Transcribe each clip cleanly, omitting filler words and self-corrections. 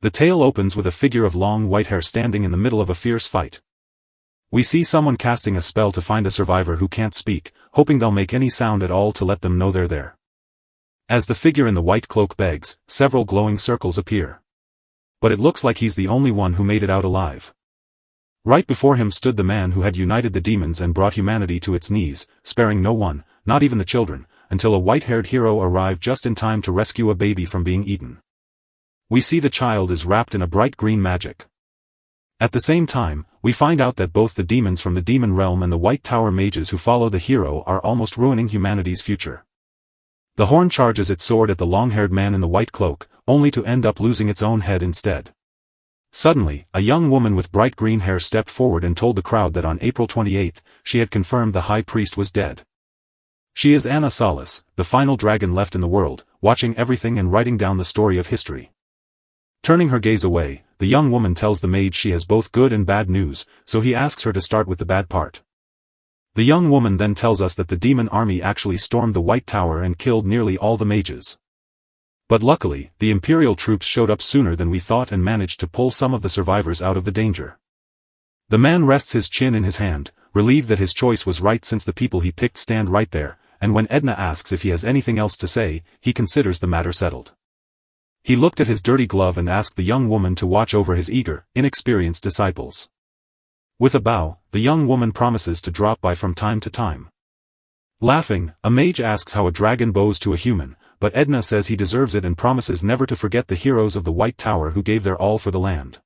The tale opens with a figure of long white hair standing in the middle of a fierce fight. We see someone casting a spell to find a survivor who can't speak, hoping they'll make any sound at all to let them know they're there. As the figure in the white cloak begs, several glowing circles appear. But it looks like he's the only one who made it out alive. Right before him stood the man who had united the demons and brought humanity to its knees, sparing no one, not even the children, until a white-haired hero arrived just in time to rescue a baby from being eaten. We see the child is wrapped in a bright green magic. At the same time, we find out that both the demons from the demon realm and the White Tower mages who follow the hero are almost ruining humanity's future. The horn charges its sword at the long-haired man in the white cloak, only to end up losing its own head instead. Suddenly, a young woman with bright green hair stepped forward and told the crowd that on April 28th, she had confirmed the high priest was dead. She is Anna Solace, the final dragon left in the world, watching everything and writing down the story of history. Turning her gaze away, the young woman tells the mage she has both good and bad news, so he asks her to start with the bad part. The young woman then tells us that the demon army actually stormed the White Tower and killed nearly all the mages. But luckily, the Imperial troops showed up sooner than we thought and managed to pull some of the survivors out of the danger. The man rests his chin in his hand, relieved that his choice was right since the people he picked stand right there, and when Edna asks if he has anything else to say, he considers the matter settled. He looked at his dirty glove and asked the young woman to watch over his eager, inexperienced disciples. With a bow, the young woman promises to drop by from time to time. Laughing, a mage asks how a dragon bows to a human, but Edna says he deserves it and promises never to forget the heroes of the White Tower who gave their all for the land.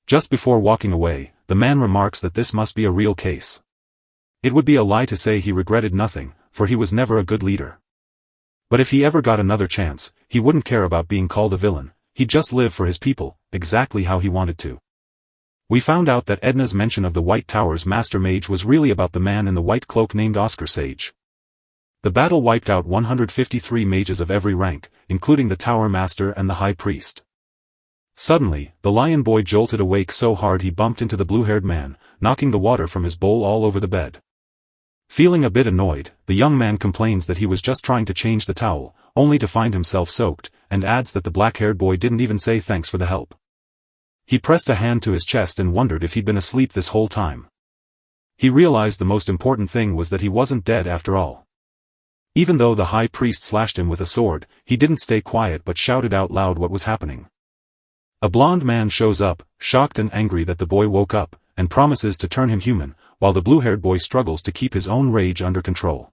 Just before walking away, the man remarks that this must be a real case. It would be a lie to say he regretted nothing, for he was never a good leader. But if he ever got another chance, he wouldn't care about being called a villain, he'd just live for his people, exactly how he wanted to. We found out that Edna's mention of the White Tower's master mage was really about the man in the white cloak named Oscar Sage. The battle wiped out 153 mages of every rank, including the Tower Master and the High Priest. Suddenly, the lion boy jolted awake so hard he bumped into the blue-haired man, knocking the water from his bowl all over the bed. Feeling a bit annoyed, the young man complains that he was just trying to change the towel, only to find himself soaked, and adds that the black-haired boy didn't even say thanks for the help. He pressed a hand to his chest and wondered if he'd been asleep this whole time. He realized the most important thing was that he wasn't dead after all. Even though the high priest slashed him with a sword, he didn't stay quiet but shouted out loud what was happening. A blond man shows up, shocked and angry that the boy woke up, and promises to turn him human, while the blue-haired boy struggles to keep his own rage under control.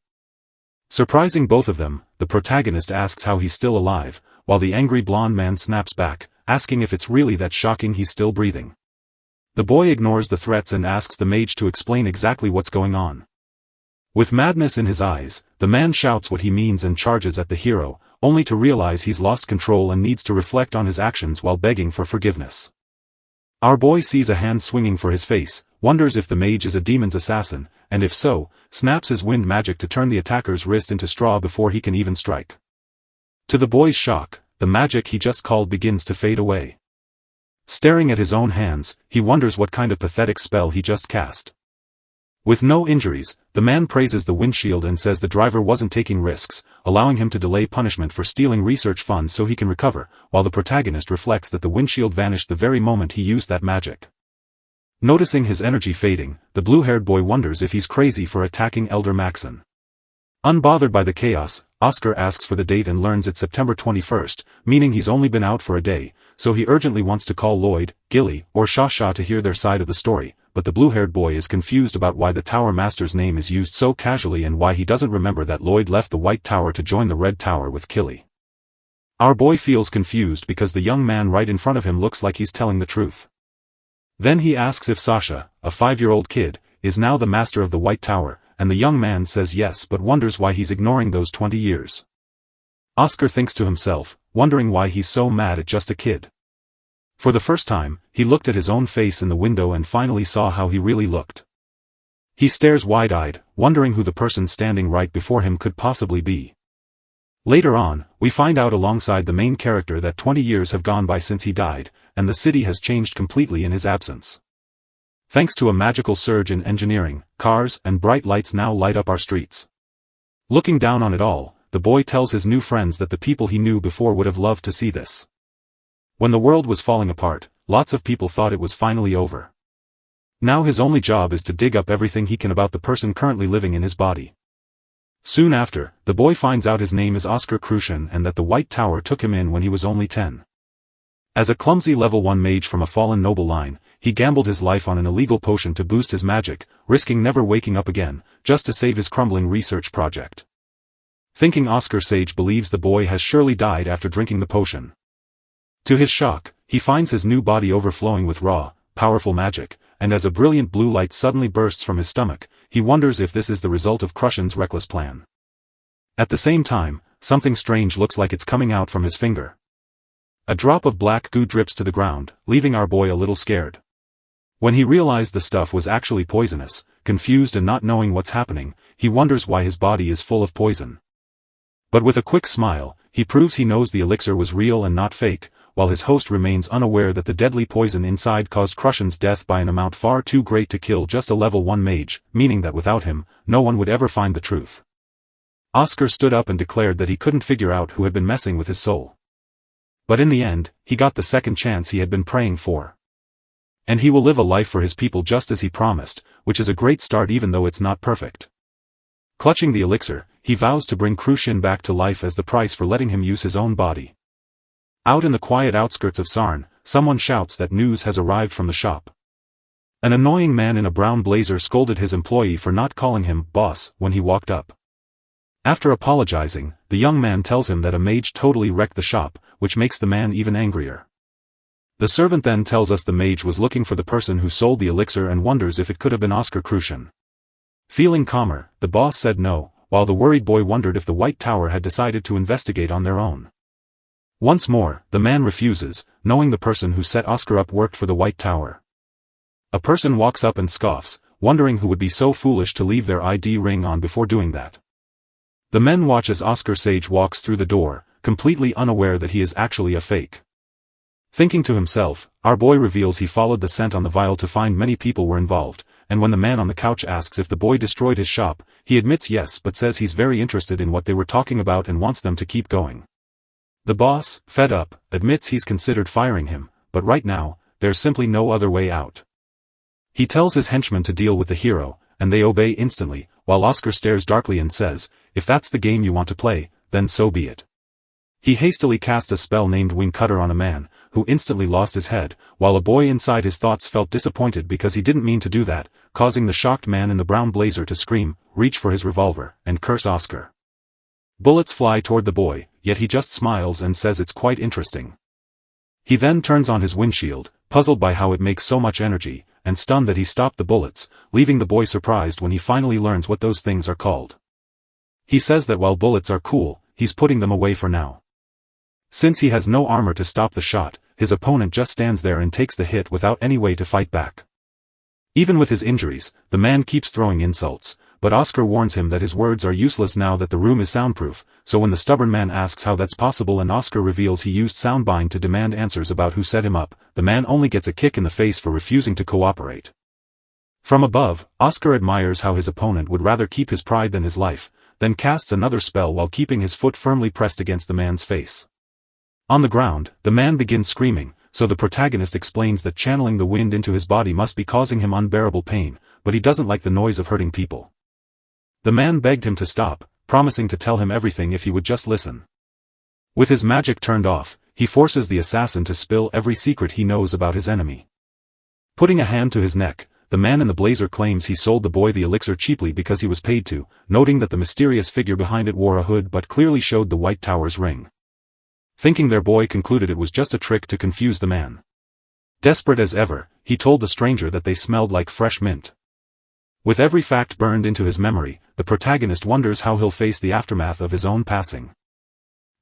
Surprising both of them, the protagonist asks how he's still alive, while the angry blond man snaps back, asking if it's really that shocking he's still breathing. The boy ignores the threats and asks the mage to explain exactly what's going on. With madness in his eyes, the man shouts what he means and charges at the hero, only to realize he's lost control and needs to reflect on his actions while begging for forgiveness. Our boy sees a hand swinging for his face, wonders if the mage is a demon's assassin, and if so, snaps his wind magic to turn the attacker's wrist into straw before he can even strike. To the boy's shock, the magic he just called begins to fade away. Staring at his own hands, he wonders what kind of pathetic spell he just cast. With no injuries, the man praises the windshield and says the driver wasn't taking risks, allowing him to delay punishment for stealing research funds so he can recover, while the protagonist reflects that the windshield vanished the very moment he used that magic. Noticing his energy fading, the blue-haired boy wonders if he's crazy for attacking Elder Maxon. Unbothered by the chaos, Oscar asks for the date and learns it's September 21st, meaning he's only been out for a day, so he urgently wants to call Lloyd, Gilly, or Shasha to hear their side of the story, but the blue-haired boy is confused about why the Tower Master's name is used so casually and why he doesn't remember that Lloyd left the White Tower to join the Red Tower with Killy. Our boy feels confused because the young man right in front of him looks like he's telling the truth. Then he asks if Sasha, a 5-year-old kid, is now the master of the White Tower, and the young man says yes but wonders why he's ignoring those 20 years. Oscar thinks to himself, wondering why he's so mad at just a kid. For the first time, he looked at his own face in the window and finally saw how he really looked. He stares wide-eyed, wondering who the person standing right before him could possibly be. Later on, we find out alongside the main character that 20 years have gone by since he died, and the city has changed completely in his absence. Thanks to a magical surge in engineering, cars and bright lights now light up our streets. Looking down on it all, the boy tells his new friends that the people he knew before would have loved to see this. When the world was falling apart, lots of people thought it was finally over. Now his only job is to dig up everything he can about the person currently living in his body. Soon after, the boy finds out his name is Oscar Crucian and that the White Tower took him in when he was only 10. As a clumsy level 1 mage from a fallen noble line, he gambled his life on an illegal potion to boost his magic, risking never waking up again, just to save his crumbling research project. Thinking Oscar Sage believes the boy has surely died after drinking the potion. To his shock, he finds his new body overflowing with raw, powerful magic, and as a brilliant blue light suddenly bursts from his stomach, he wonders if this is the result of Crucian's reckless plan. At the same time, something strange looks like it's coming out from his finger. A drop of black goo drips to the ground, leaving our boy a little scared. When he realized the stuff was actually poisonous, confused and not knowing what's happening, he wonders why his body is full of poison. But with a quick smile, he proves he knows the elixir was real and not fake, while his host remains unaware that the deadly poison inside caused Crucian's death by an amount far too great to kill just a level 1 mage, meaning that without him, no one would ever find the truth. Oscar stood up and declared that he couldn't figure out who had been messing with his soul. But in the end, he got the second chance he had been praying for. And he will live a life for his people just as he promised, which is a great start even though it's not perfect. Clutching the elixir, he vows to bring Crucian back to life as the price for letting him use his own body. Out in the quiet outskirts of Sarn, someone shouts that news has arrived from the shop. An annoying man in a brown blazer scolded his employee for not calling him boss when he walked up. After apologizing, the young man tells him that a mage totally wrecked the shop, which makes the man even angrier. The servant then tells us the mage was looking for the person who sold the elixir and wonders if it could have been Oscar Crucian. Feeling calmer, the boss said no, while the worried boy wondered if the White Tower had decided to investigate on their own. Once more, the man refuses, knowing the person who set Oscar up worked for the White Tower. A person walks up and scoffs, wondering who would be so foolish to leave their ID ring on before doing that. The men watch as Oscar Sage walks through the door, completely unaware that he is actually a fake. Thinking to himself, our boy reveals he followed the scent on the vial to find many people were involved, and when the man on the couch asks if the boy destroyed his shop, he admits yes but says he's very interested in what they were talking about and wants them to keep going. The boss, fed up, admits he's considered firing him, but right now, there's simply no other way out. He tells his henchmen to deal with the hero, and they obey instantly, while Oscar stares darkly and says, if that's the game you want to play, then so be it. He hastily cast a spell named Wing Cutter on a man, who instantly lost his head, while a boy inside his thoughts felt disappointed because he didn't mean to do that, causing the shocked man in the brown blazer to scream, reach for his revolver, and curse Oscar. Bullets fly toward the boy, yet he just smiles and says it's quite interesting. He then turns on his windshield, puzzled by how it makes so much energy, and stunned that he stopped the bullets, leaving the boy surprised when he finally learns what those things are called. He says that while bullets are cool, he's putting them away for now. Since he has no armor to stop the shot, his opponent just stands there and takes the hit without any way to fight back. Even with his injuries, the man keeps throwing insults, but Oscar warns him that his words are useless now that the room is soundproof, so when the stubborn man asks how that's possible and Oscar reveals he used soundbind to demand answers about who set him up, the man only gets a kick in the face for refusing to cooperate. From above, Oscar admires how his opponent would rather keep his pride than his life, then casts another spell while keeping his foot firmly pressed against the man's face. On the ground, the man begins screaming, so the protagonist explains that channeling the wind into his body must be causing him unbearable pain, but he doesn't like the noise of hurting people. The man begged him to stop, promising to tell him everything if he would just listen. With his magic turned off, he forces the assassin to spill every secret he knows about his enemy. Putting a hand to his neck, the man in the blazer claims he sold the boy the elixir cheaply because he was paid to, noting that the mysterious figure behind it wore a hood but clearly showed the White Tower's ring. Thinking their boy concluded it was just a trick to confuse the man. Desperate as ever, he told the stranger that they smelled like fresh mint. With every fact burned into his memory, the protagonist wonders how he'll face the aftermath of his own passing.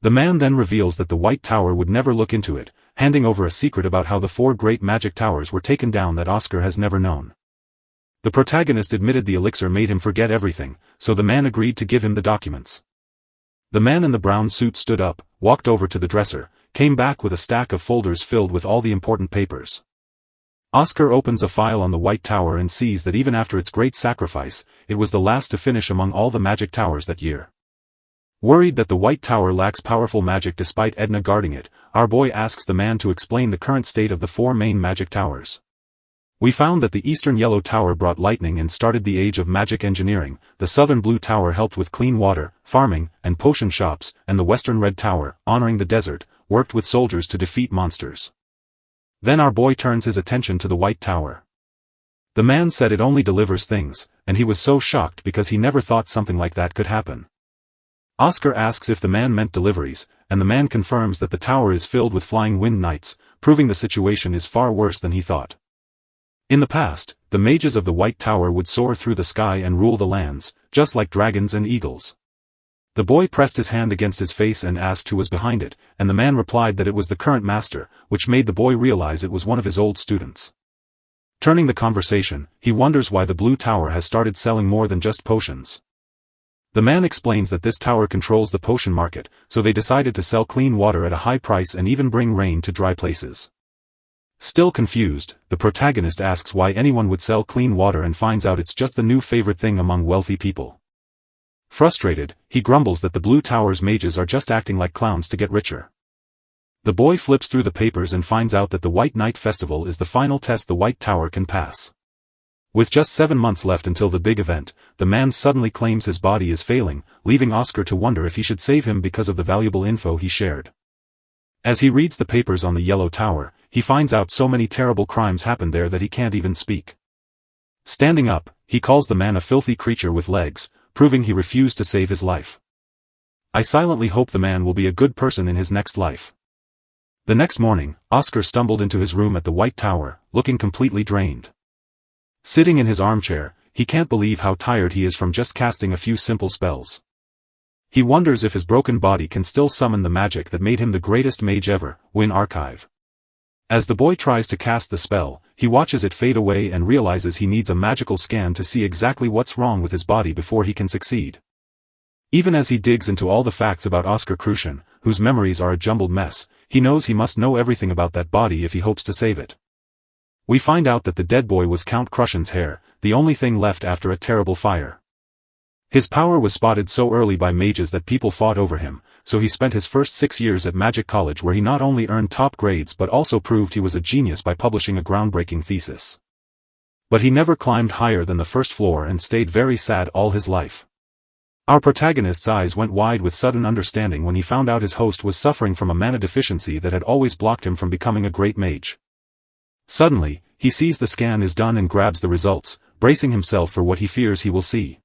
The man then reveals that the White Tower would never look into it, handing over a secret about how the 4 great magic towers were taken down that Oscar has never known. The protagonist admitted the elixir made him forget everything, so the man agreed to give him the documents. The man in the brown suit stood up, walked over to the dresser, came back with a stack of folders filled with all the important papers. Oscar opens a file on the White Tower and sees that even after its great sacrifice, it was the last to finish among all the magic towers that year. Worried that the White Tower lacks powerful magic despite Edna guarding it, our boy asks the man to explain the current state of the 4 main magic towers. We found that the Eastern Yellow Tower brought lightning and started the age of magic engineering, the Southern Blue Tower helped with clean water, farming, and potion shops, and the Western Red Tower, honoring the desert, worked with soldiers to defeat monsters. Then our boy turns his attention to the White Tower. The man said it only delivers things, and he was so shocked because he never thought something like that could happen. Oscar asks if the man meant deliveries, and the man confirms that the tower is filled with flying wind knights, proving the situation is far worse than he thought. In the past, the mages of the White Tower would soar through the sky and rule the lands, just like dragons and eagles. The boy pressed his hand against his face and asked who was behind it, and the man replied that it was the current master, which made the boy realize it was one of his old students. Turning the conversation, he wonders why the Blue Tower has started selling more than just potions. The man explains that this tower controls the potion market, so they decided to sell clean water at a high price and even bring rain to dry places. Still confused, the protagonist asks why anyone would sell clean water and finds out it's just the new favorite thing among wealthy people. Frustrated, he grumbles that the Blue Tower's mages are just acting like clowns to get richer. The boy flips through the papers and finds out that the White Night Festival is the final test the White Tower can pass. With just 7 months left until the big event, the man suddenly claims his body is failing, leaving Oscar to wonder if he should save him because of the valuable info he shared. As he reads the papers on the Yellow Tower, he finds out so many terrible crimes happened there that he can't even speak. Standing up, he calls the man a filthy creature with legs, proving he refused to save his life. I silently hope the man will be a good person in his next life. The next morning, Oscar stumbled into his room at the White Tower, looking completely drained. Sitting in his armchair, he can't believe how tired he is from just casting a few simple spells. He wonders if his broken body can still summon the magic that made him the greatest mage ever, Win Archive. As the boy tries to cast the spell, he watches it fade away and realizes he needs a magical scan to see exactly what's wrong with his body before he can succeed. Even as he digs into all the facts about Oscar Crucian, whose memories are a jumbled mess, he knows he must know everything about that body if he hopes to save it. We find out that the dead boy was Count Crucian's heir, the only thing left after a terrible fire. His power was spotted so early by mages that people fought over him, so he spent his first 6 years at Magic College where he not only earned top grades but also proved he was a genius by publishing a groundbreaking thesis. But he never climbed higher than the first floor and stayed very sad all his life. Our protagonist's eyes went wide with sudden understanding when he found out his host was suffering from a mana deficiency that had always blocked him from becoming a great mage. Suddenly, he sees the scan is done and grabs the results, bracing himself for what he fears he will see.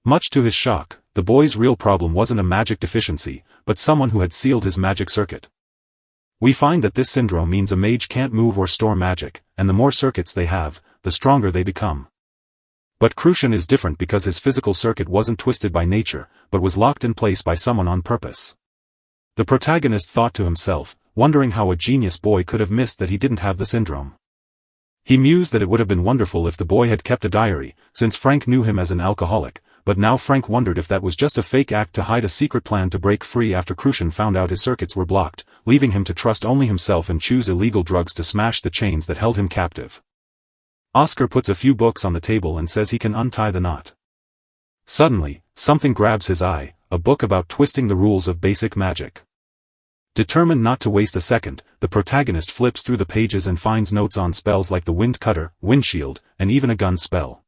Much to his shock, the boy's real problem wasn't a magic deficiency, but someone who had sealed his magic circuit. We find that this syndrome means a mage can't move or store magic, and the more circuits they have, the stronger they become. But Crucian is different because his physical circuit wasn't twisted by nature, but was locked in place by someone on purpose. The protagonist thought to himself, wondering how a genius boy could have missed that he didn't have the syndrome. He mused that it would have been wonderful if the boy had kept a diary, since Frank knew him as an alcoholic, but now Frank wondered if that was just a fake act to hide a secret plan to break free after Crucian found out his circuits were blocked, leaving him to trust only himself and choose illegal drugs to smash the chains that held him captive. Oscar puts a few books on the table and says he can untie the knot. Suddenly, something grabs his eye, a book about twisting the rules of basic magic. Determined not to waste a second, the protagonist flips through the pages and finds notes on spells like the Wind Cutter, Windshield, and even a gun spell.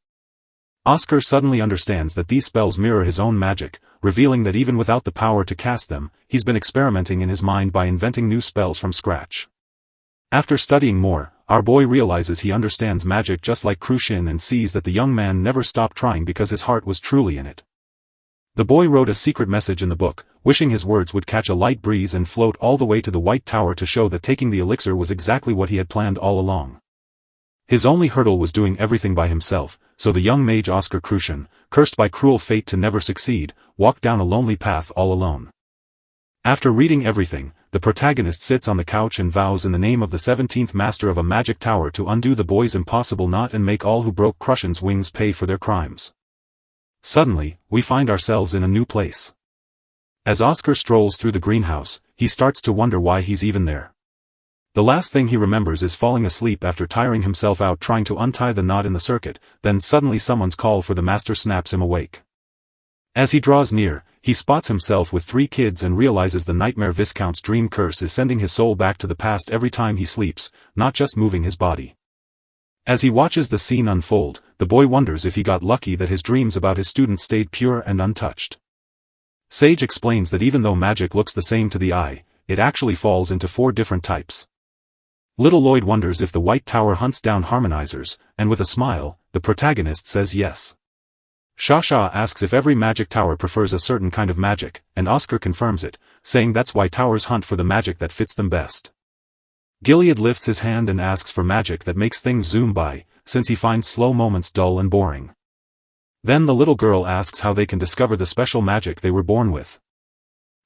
Oscar suddenly understands that these spells mirror his own magic, revealing that even without the power to cast them, he's been experimenting in his mind by inventing new spells from scratch. After studying more, our boy realizes he understands magic just like Crucian and sees that the young man never stopped trying because his heart was truly in it. The boy wrote a secret message in the book, wishing his words would catch a light breeze and float all the way to the White Tower to show that taking the elixir was exactly what he had planned all along. His only hurdle was doing everything by himself, so the young mage Oscar Crucian, cursed by cruel fate to never succeed, walked down a lonely path all alone. After reading everything, the protagonist sits on the couch and vows in the name of the 17th master of a magic tower to undo the boy's impossible knot and make all who broke Crucian's wings pay for their crimes. Suddenly, we find ourselves in a new place. As Oscar strolls through the greenhouse, he starts to wonder why he's even there. The last thing he remembers is falling asleep after tiring himself out trying to untie the knot in the circuit, then suddenly someone's call for the master snaps him awake. As he draws near, he spots himself with 3 kids and realizes the nightmare Viscount's dream curse is sending his soul back to the past every time he sleeps, not just moving his body. As he watches the scene unfold, the boy wonders if he got lucky that his dreams about his students stayed pure and untouched. Sage explains that even though magic looks the same to the eye, it actually falls into 4 different types. Little Lloyd wonders if the White Tower hunts down harmonizers, and with a smile, the protagonist says yes. Shasha asks if every magic tower prefers a certain kind of magic, and Oscar confirms it, saying that's why towers hunt for the magic that fits them best. Gilead lifts his hand and asks for magic that makes things zoom by, since he finds slow moments dull and boring. Then the little girl asks how they can discover the special magic they were born with.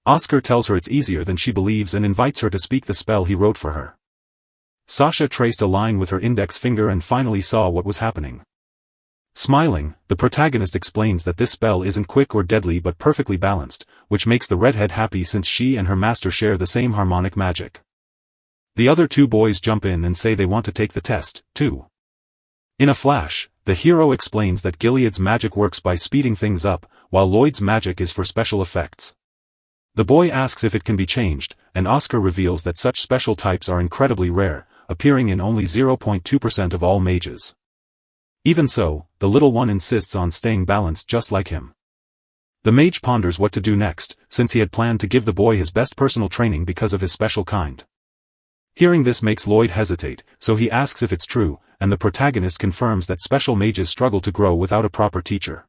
Oscar tells her it's easier than she believes and invites her to speak the spell he wrote for her. Sasha traced a line with her index finger and finally saw what was happening. Smiling, the protagonist explains that this spell isn't quick or deadly but perfectly balanced, which makes the redhead happy since she and her master share the same harmonic magic. The other 2 boys jump in and say they want to take the test, too. In a flash, the hero explains that Gilead's magic works by speeding things up, while Lloyd's magic is for special effects. The boy asks if it can be changed, and Oscar reveals that such special types are incredibly rare, appearing in only 0.2% of all mages. Even so, the little one insists on staying balanced just like him. The mage ponders what to do next, since he had planned to give the boy his best personal training because of his special kind. Hearing this makes Lloyd hesitate, so he asks if it's true, and the protagonist confirms that special mages struggle to grow without a proper teacher.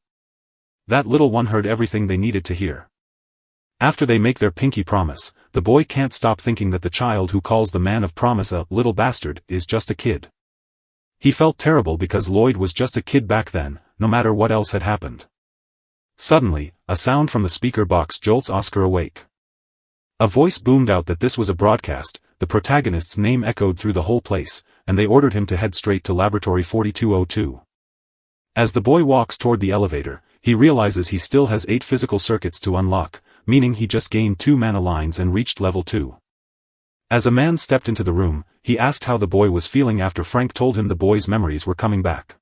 That little one heard everything they needed to hear. After they make their pinky promise, the boy can't stop thinking that the child who calls the man of promise a little bastard is just a kid. He felt terrible because Lloyd was just a kid back then, no matter what else had happened. Suddenly, a sound from the speaker box jolts Oscar awake. A voice boomed out that this was a broadcast. The protagonist's name echoed through the whole place, and they ordered him to head straight to Laboratory 4202. As the boy walks toward the elevator, he realizes he still has 8 physical circuits to unlock, meaning he just gained 2 mana lines and reached level 2. As a man stepped into the room, he asked how the boy was feeling after Frank told him the boy's memories were coming back.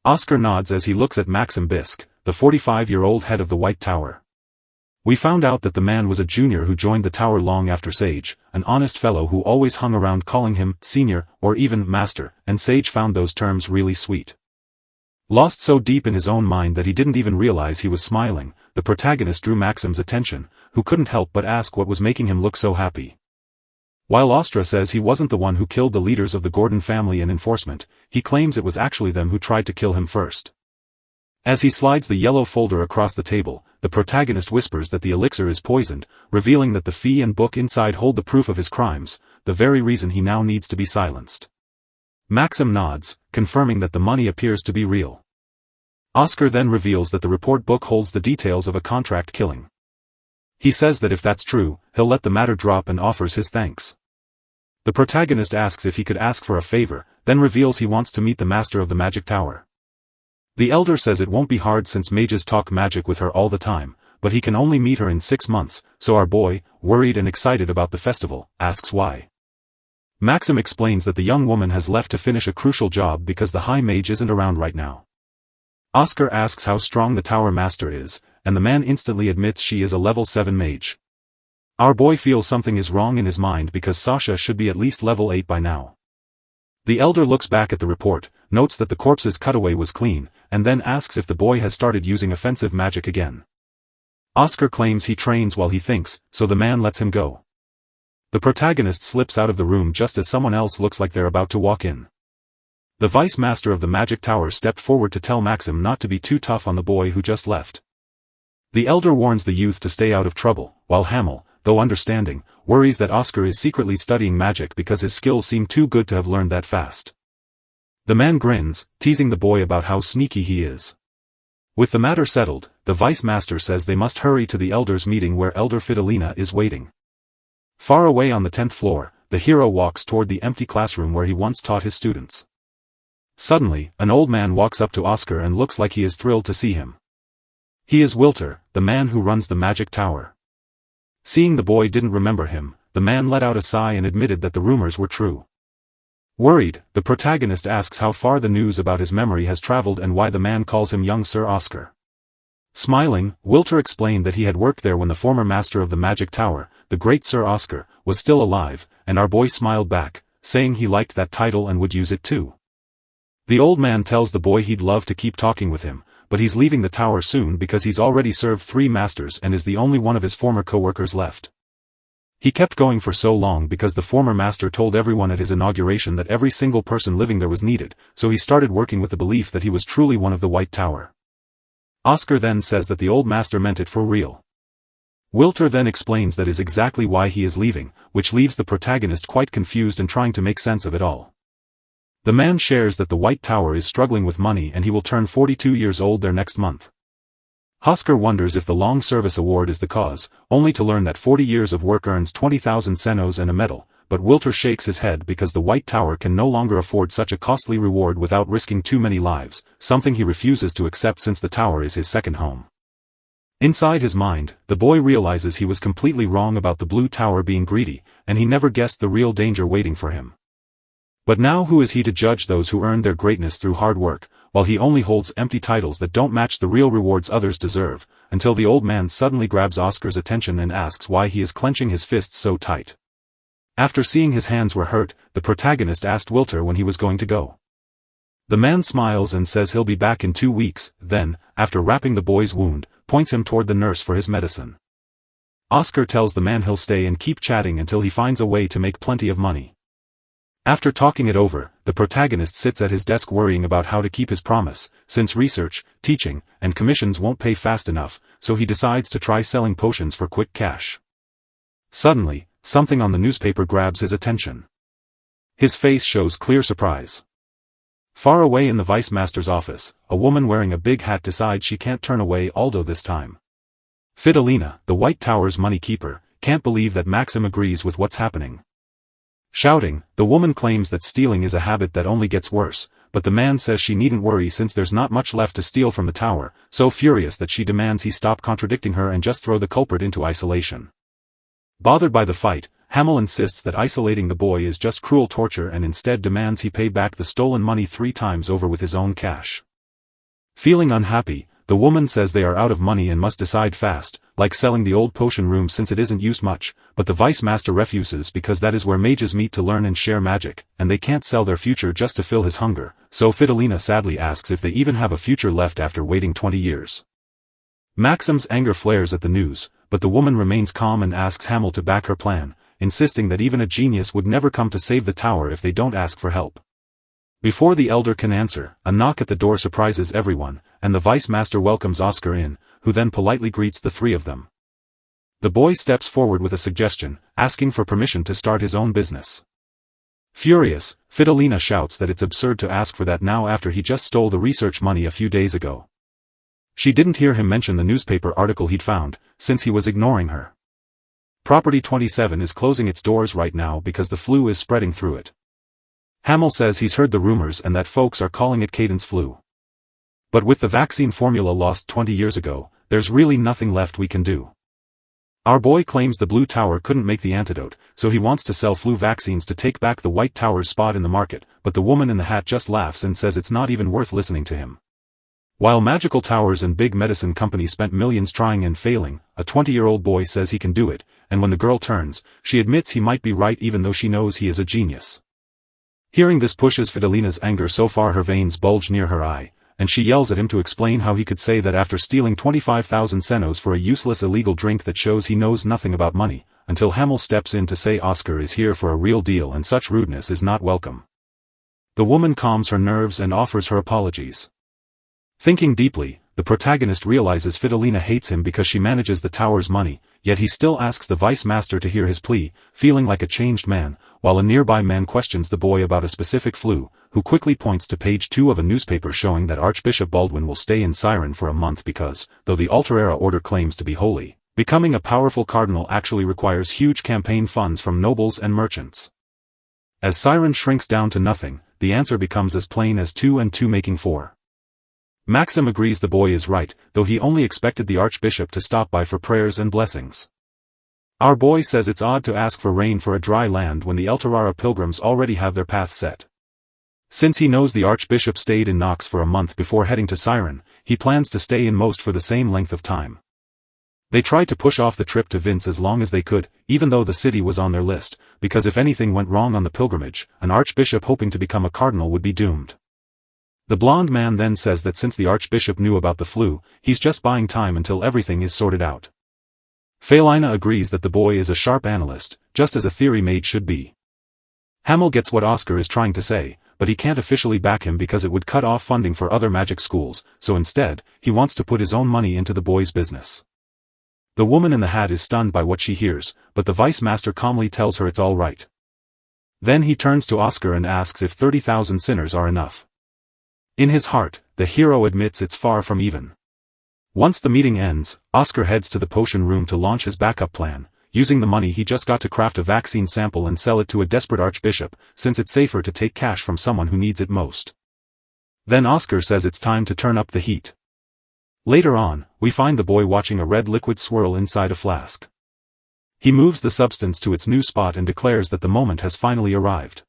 Oscar nods as he looks at Maxim Bisk, the 45-year-old head of the White Tower. We found out that the man was a junior who joined the tower long after Sage, an honest fellow who always hung around calling him senior or even master, and Sage found those terms really sweet. Lost so deep in his own mind that he didn't even realize he was smiling, the protagonist drew Maxim's attention, who couldn't help but ask what was making him look so happy. While Ostra says he wasn't the one who killed the leaders of the Gordon family and enforcement, he claims it was actually them who tried to kill him first. As he slides the yellow folder across the table, the protagonist whispers that the elixir is poisoned, revealing that the fee and book inside hold the proof of his crimes, the very reason he now needs to be silenced. Maxim nods, confirming that the money appears to be real. Oscar then reveals that the report book holds the details of a contract killing. He says that if that's true, he'll let the matter drop and offers his thanks. The protagonist asks if he could ask for a favor, then reveals he wants to meet the master of the magic tower. The elder says it won't be hard since mages talk magic with her all the time, but he can only meet her in 6 months, so our boy, worried and excited about the festival, asks why. Maxim explains that the young woman has left to finish a crucial job because the high mage isn't around right now. Oscar asks how strong the tower master is, and the man instantly admits she is a level 7 mage. Our boy feels something is wrong in his mind because Sasha should be at least level 8 by now. The elder looks back at the report, notes that the corpse's cutaway was clean, and then asks if the boy has started using offensive magic again. Oscar claims he trains while he thinks, so the man lets him go. The protagonist slips out of the room just as someone else looks like they're about to walk in. The vice master of the magic tower stepped forward to tell Maxim not to be too tough on the boy who just left. The elder warns the youth to stay out of trouble, while Hamel, though understanding, worries that Oscar is secretly studying magic because his skills seem too good to have learned that fast. The man grins, teasing the boy about how sneaky he is. With the matter settled, the vice master says they must hurry to the elders' meeting where Elder Fidelina is waiting. Far away on the 10th floor, the hero walks toward the empty classroom where he once taught his students. Suddenly, an old man walks up to Oscar and looks like he is thrilled to see him. He is Wilter, the man who runs the magic tower. Seeing the boy didn't remember him, the man let out a sigh and admitted that the rumors were true. Worried, the protagonist asks how far the news about his memory has traveled and why the man calls him young Sir Oscar. Smiling, Wilter explained that he had worked there when the former master of the magic tower, the great Sir Oscar, was still alive, and our boy smiled back, saying he liked that title and would use it too. The old man tells the boy he'd love to keep talking with him, but he's leaving the tower soon because he's already served 3 masters and is the only one of his former co-workers left. He kept going for so long because the former master told everyone at his inauguration that every single person living there was needed, so he started working with the belief that he was truly one of the White Tower. Oscar then says that the old master meant it for real. Wilter then explains that is exactly why he is leaving, which leaves the protagonist quite confused and trying to make sense of it all. The man shares that the White Tower is struggling with money and he will turn 42 years old there next month. Oscar wonders if the long service award is the cause, only to learn that 40 years of work earns 20,000 senos and a medal, but Wilter shakes his head because the White Tower can no longer afford such a costly reward without risking too many lives, something he refuses to accept since the tower is his second home. Inside his mind, the boy realizes he was completely wrong about the Blue Tower being greedy, and he never guessed the real danger waiting for him. But now who is he to judge those who earned their greatness through hard work, while he only holds empty titles that don't match the real rewards others deserve, until the old man suddenly grabs Oscar's attention and asks why he is clenching his fists so tight. After seeing his hands were hurt, the protagonist asked Wilter when he was going to go. The man smiles and says he'll be back in 2 weeks, then, after wrapping the boy's wound, points him toward the nurse for his medicine. Oscar tells the man he'll stay and keep chatting until he finds a way to make plenty of money. After talking it over, the protagonist sits at his desk worrying about how to keep his promise, since research, teaching, and commissions won't pay fast enough, so he decides to try selling potions for quick cash. Suddenly, something on the newspaper grabs his attention. His face shows clear surprise. Far away in the vice master's office, a woman wearing a big hat decides she can't turn away Aldo this time. Fidelina, the White Tower's money keeper, can't believe that Maxim agrees with what's happening. Shouting, the woman claims that stealing is a habit that only gets worse, but the man says she needn't worry since there's not much left to steal from the tower, so furious that she demands he stop contradicting her and just throw the culprit into isolation. Bothered by the fight, Hamel insists that isolating the boy is just cruel torture and instead demands he pay back the stolen money 3 times over with his own cash. Feeling unhappy, the woman says they are out of money and must decide fast, like selling the old potion room since it isn't used much, but the vice master refuses because that is where mages meet to learn and share magic, and they can't sell their future just to fill his hunger, so Fidelina sadly asks if they even have a future left after waiting 20 years. Maxim's anger flares at the news, but the woman remains calm and asks Hamel to back her plan, insisting that even a genius would never come to save the tower if they don't ask for help. Before the elder can answer, a knock at the door surprises everyone, and the vice master welcomes Oscar in, who then politely greets the 3 of them. The boy steps forward with a suggestion, asking for permission to start his own business. Furious, Fidelina shouts that it's absurd to ask for that now after he just stole the research money a few days ago. She didn't hear him mention the newspaper article he'd found, since he was ignoring her. Property 27 is closing its doors right now because the flu is spreading through it. Hamel says he's heard the rumors and that folks are calling it cadence flu. But with the vaccine formula lost 20 years ago, there's really nothing left we can do. Our boy claims the Blue Tower couldn't make the antidote, so he wants to sell flu vaccines to take back the White Tower's spot in the market, but the woman in the hat just laughs and says it's not even worth listening to him. While magical towers and big medicine companies spent millions trying and failing, a 20-year-old boy says he can do it, and when the girl turns, she admits he might be right even though she knows he is a genius. Hearing this pushes Fidelina's anger so far her veins bulge near her eye, and she yells at him to explain how he could say that after stealing 25,000 senos for a useless illegal drink that shows he knows nothing about money, until Hamel steps in to say Oscar is here for a real deal and such rudeness is not welcome. The woman calms her nerves and offers her apologies. Thinking deeply, the protagonist realizes Fidelina hates him because she manages the tower's money, yet he still asks the vice master to hear his plea, feeling like a changed man, while a nearby man questions the boy about a specific flu, who quickly points to page 2 of a newspaper showing that Archbishop Baldwin will stay in Siren for a month because, though the Alterera order claims to be holy, becoming a powerful cardinal actually requires huge campaign funds from nobles and merchants. As Siren shrinks down to nothing, the answer becomes as plain as 2 and 2 making 4. Maxim agrees the boy is right, though he only expected the Archbishop to stop by for prayers and blessings. Our boy says it's odd to ask for rain for a dry land when the Alterara pilgrims already have their path set. Since he knows the Archbishop stayed in Nox for a month before heading to Siren, he plans to stay in Most for the same length of time. They tried to push off the trip to Vince as long as they could, even though the city was on their list, because if anything went wrong on the pilgrimage, an archbishop hoping to become a cardinal would be doomed. The blonde man then says that since the archbishop knew about the flu, he's just buying time until everything is sorted out. Phelina agrees that the boy is a sharp analyst, just as a theory mage should be. Hamel gets what Oscar is trying to say, but he can't officially back him because it would cut off funding for other magic schools, so instead, he wants to put his own money into the boy's business. The woman in the hat is stunned by what she hears, but the vice master calmly tells her it's all right. Then he turns to Oscar and asks if 30,000 sinners are enough. In his heart, the hero admits it's far from even. Once the meeting ends, Oscar heads to the potion room to launch his backup plan, using the money he just got to craft a vaccine sample and sell it to a desperate archbishop, since it's safer to take cash from someone who needs it most. Then Oscar says it's time to turn up the heat. Later on, we find the boy watching a red liquid swirl inside a flask. He moves the substance to its new spot and declares that the moment has finally arrived.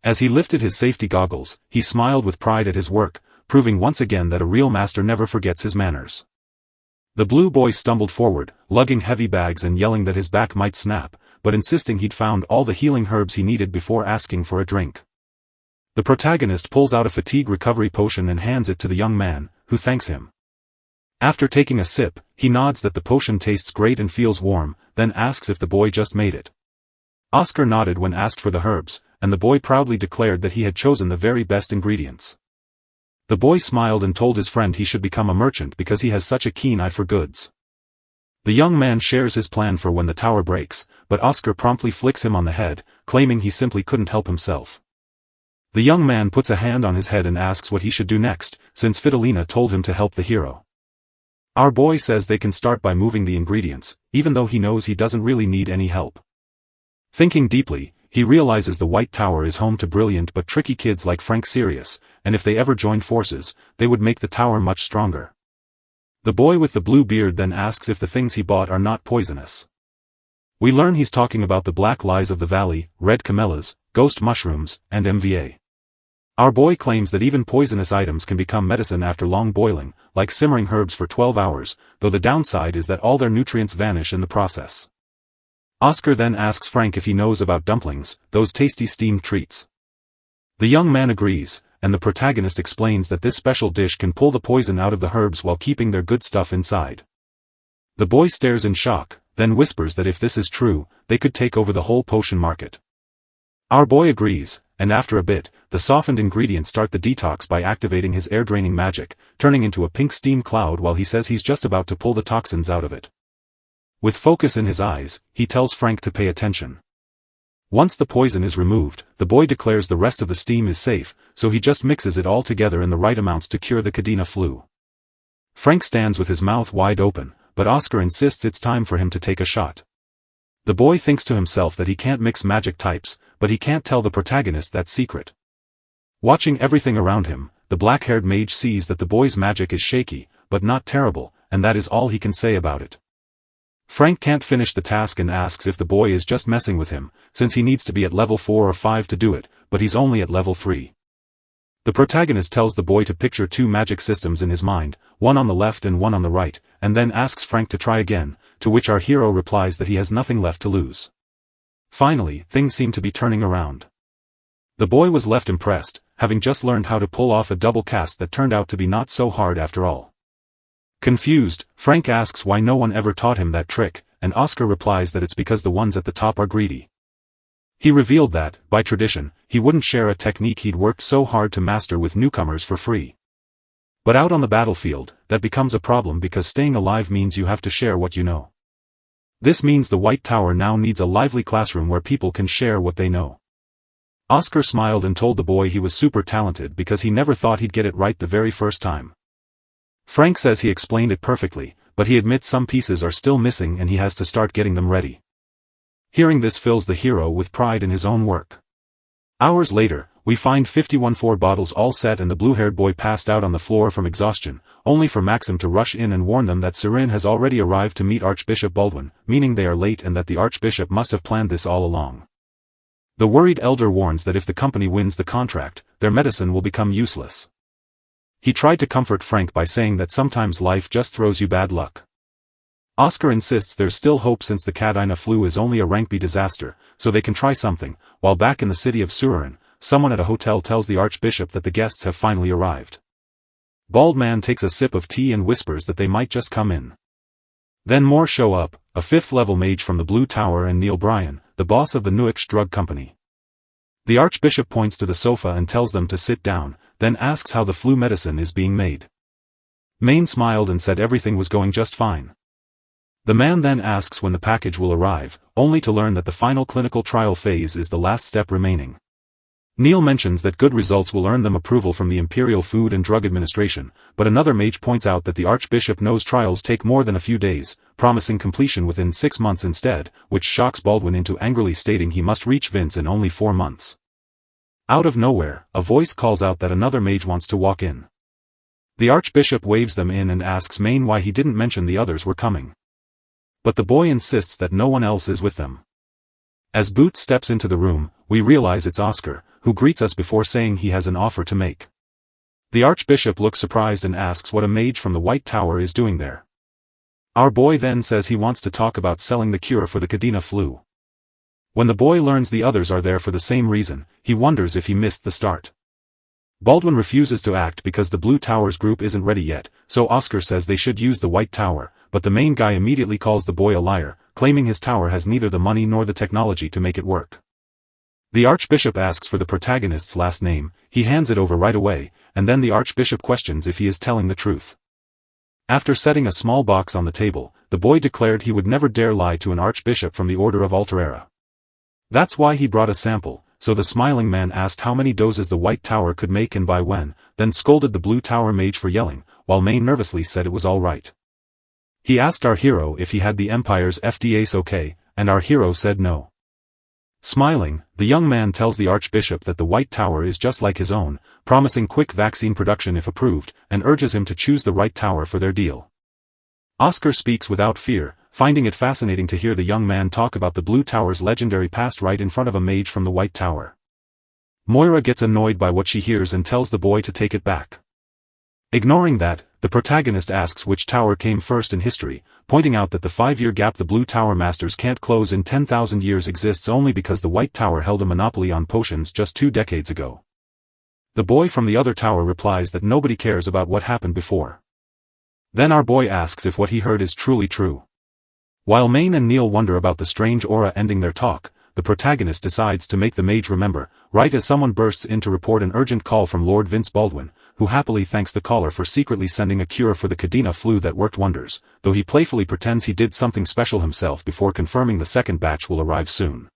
As he lifted his safety goggles, he smiled with pride at his work, proving once again that a real master never forgets his manners. The blue boy stumbled forward, lugging heavy bags and yelling that his back might snap, but insisting he'd found all the healing herbs he needed before asking for a drink. The protagonist pulls out a fatigue recovery potion and hands it to the young man, who thanks him. After taking a sip, he nods that the potion tastes great and feels warm, then asks if the boy just made it. Oscar nodded when asked for the herbs, and the boy proudly declared that he had chosen the very best ingredients. The boy smiled and told his friend he should become a merchant because he has such a keen eye for goods. The young man shares his plan for when the tower breaks, but Oscar promptly flicks him on the head, claiming he simply couldn't help himself. The young man puts a hand on his head and asks what he should do next, since Fidelina told him to help the hero. Our boy says they can start by moving the ingredients, even though he knows he doesn't really need any help. Thinking deeply, he realizes the White Tower is home to brilliant but tricky kids like Frank Sirius, and if they ever joined forces, they would make the tower much stronger. The boy with the blue beard then asks if the things he bought are not poisonous. We learn he's talking about the black lies of the valley, red camellias, ghost mushrooms, and MVA. Our boy claims that even poisonous items can become medicine after long boiling, like simmering herbs for 12 hours, though the downside is that all their nutrients vanish in the process. Oscar then asks Frank if he knows about dumplings, those tasty steamed treats. The young man agrees, and the protagonist explains that this special dish can pull the poison out of the herbs while keeping their good stuff inside. The boy stares in shock, then whispers that if this is true, they could take over the whole potion market. Our boy agrees, and after a bit, the softened ingredients start the detox by activating his air-draining magic, turning into a pink steam cloud while he says he's just about to pull the toxins out of it. With focus in his eyes, he tells Frank to pay attention. Once the poison is removed, the boy declares the rest of the steam is safe, so he just mixes it all together in the right amounts to cure the Cadena flu. Frank stands with his mouth wide open, but Oscar insists it's time for him to take a shot. The boy thinks to himself that he can't mix magic types, but he can't tell the protagonist that secret. Watching everything around him, the black-haired mage sees that the boy's magic is shaky, but not terrible, and that is all he can say about it. Frank can't finish the task and asks if the boy is just messing with him, since he needs to be at level 4 or 5 to do it, but he's only at level 3. The protagonist tells the boy to picture 2 magic systems in his mind, one on the left and one on the right, and then asks Frank to try again, to which our hero replies that he has nothing left to lose. Finally, things seem to be turning around. The boy was left impressed, having just learned how to pull off a double cast that turned out to be not so hard after all. Confused, Frank asks why no one ever taught him that trick, and Oscar replies that it's because the ones at the top are greedy. He revealed that, by tradition, he wouldn't share a technique he'd worked so hard to master with newcomers for free. But out on the battlefield, that becomes a problem because staying alive means you have to share what you know. This means the White Tower now needs a lively classroom where people can share what they know. Oscar smiled and told the boy he was super talented because he never thought he'd get it right the very first time. Frank says he explained it perfectly, but he admits some pieces are still missing and he has to start getting them ready. Hearing this fills the hero with pride in his own work. Hours later, we find 51-4 bottles all set and the blue-haired boy passed out on the floor from exhaustion, only for Maxim to rush in and warn them that Sirin has already arrived to meet Archbishop Baldwin, meaning they are late and that the Archbishop must have planned this all along. The worried elder warns that if the company wins the contract, their medicine will become useless. He tried to comfort Frank by saying that sometimes life just throws you bad luck. Oscar insists there's still hope since the Cadina flu is only a rank B disaster, so they can try something. While back in the city of Surin, someone at a hotel tells the Archbishop that the guests have finally arrived. Bald Man takes a sip of tea and whispers that they might just come in. Then more show up, a 5th-level mage from the Blue Tower and Neil Bryan, the boss of the Nuix Drug Company. The Archbishop points to the sofa and tells them to sit down, then asks how the flu medicine is being made. Maine smiled and said everything was going just fine. The man then asks when the package will arrive, only to learn that the final clinical trial phase is the last step remaining. Neil mentions that good results will earn them approval from the Imperial Food and Drug Administration, but another mage points out that the Archbishop knows trials take more than a few days, promising completion within 6 months instead, which shocks Baldwin into angrily stating he must reach Vince in only 4 months. Out of nowhere, a voice calls out that another mage wants to walk in. The Archbishop waves them in and asks Maine why he didn't mention the others were coming. But the boy insists that no one else is with them. As Boot steps into the room, we realize it's Oscar, who greets us before saying he has an offer to make. The Archbishop looks surprised and asks what a mage from the White Tower is doing there. Our boy then says he wants to talk about selling the cure for the Cadina flu. When the boy learns the others are there for the same reason, he wonders if he missed the start. Baldwin refuses to act because the Blue Tower's group isn't ready yet, so Oscar says they should use the White Tower, but the main guy immediately calls the boy a liar, claiming his tower has neither the money nor the technology to make it work. The Archbishop asks for the protagonist's last name, he hands it over right away, and then the Archbishop questions if he is telling the truth. After setting a small box on the table, the boy declared he would never dare lie to an Archbishop from the Order of Alterera. That's why he brought a sample, so the smiling man asked how many doses the White Tower could make and by when, then scolded the Blue Tower mage for yelling, while Maine nervously said it was all right. He asked our hero if he had the Empire's FDA's okay, and our hero said no. Smiling, the young man tells the Archbishop that the White Tower is just like his own, promising quick vaccine production if approved, and urges him to choose the right tower for their deal. Oscar speaks without fear, finding it fascinating to hear the young man talk about the Blue Tower's legendary past right in front of a mage from the White Tower. Moira gets annoyed by what she hears and tells the boy to take it back. Ignoring that, the protagonist asks which tower came first in history, pointing out that the 5-year gap the Blue Tower masters can't close in 10,000 years exists only because the White Tower held a monopoly on potions just 2 decades ago. The boy from the other tower replies that nobody cares about what happened before. Then our boy asks if what he heard is truly true. While Maine and Neil wonder about the strange aura ending their talk, the protagonist decides to make the mage remember, right as someone bursts in to report an urgent call from Lord Vince Baldwin, who happily thanks the caller for secretly sending a cure for the Cadina flu that worked wonders, though he playfully pretends he did something special himself before confirming the second batch will arrive soon.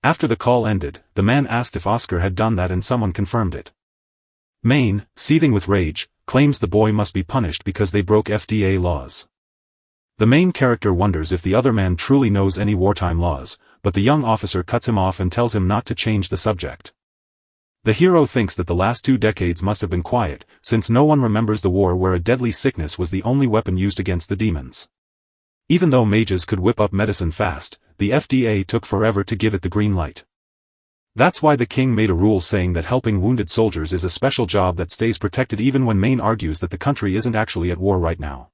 After the call ended, the man asked if Oscar had done that and someone confirmed it. Maine, seething with rage, claims the boy must be punished because they broke FDA laws. The main character wonders if the other man truly knows any wartime laws, but the young officer cuts him off and tells him not to change the subject. The hero thinks that the last 2 decades must have been quiet, since no one remembers the war where a deadly sickness was the only weapon used against the demons. Even though mages could whip up medicine fast, the FDA took forever to give it the green light. That's why the king made a rule saying that helping wounded soldiers is a special job that stays protected even when Maine argues that the country isn't actually at war right now.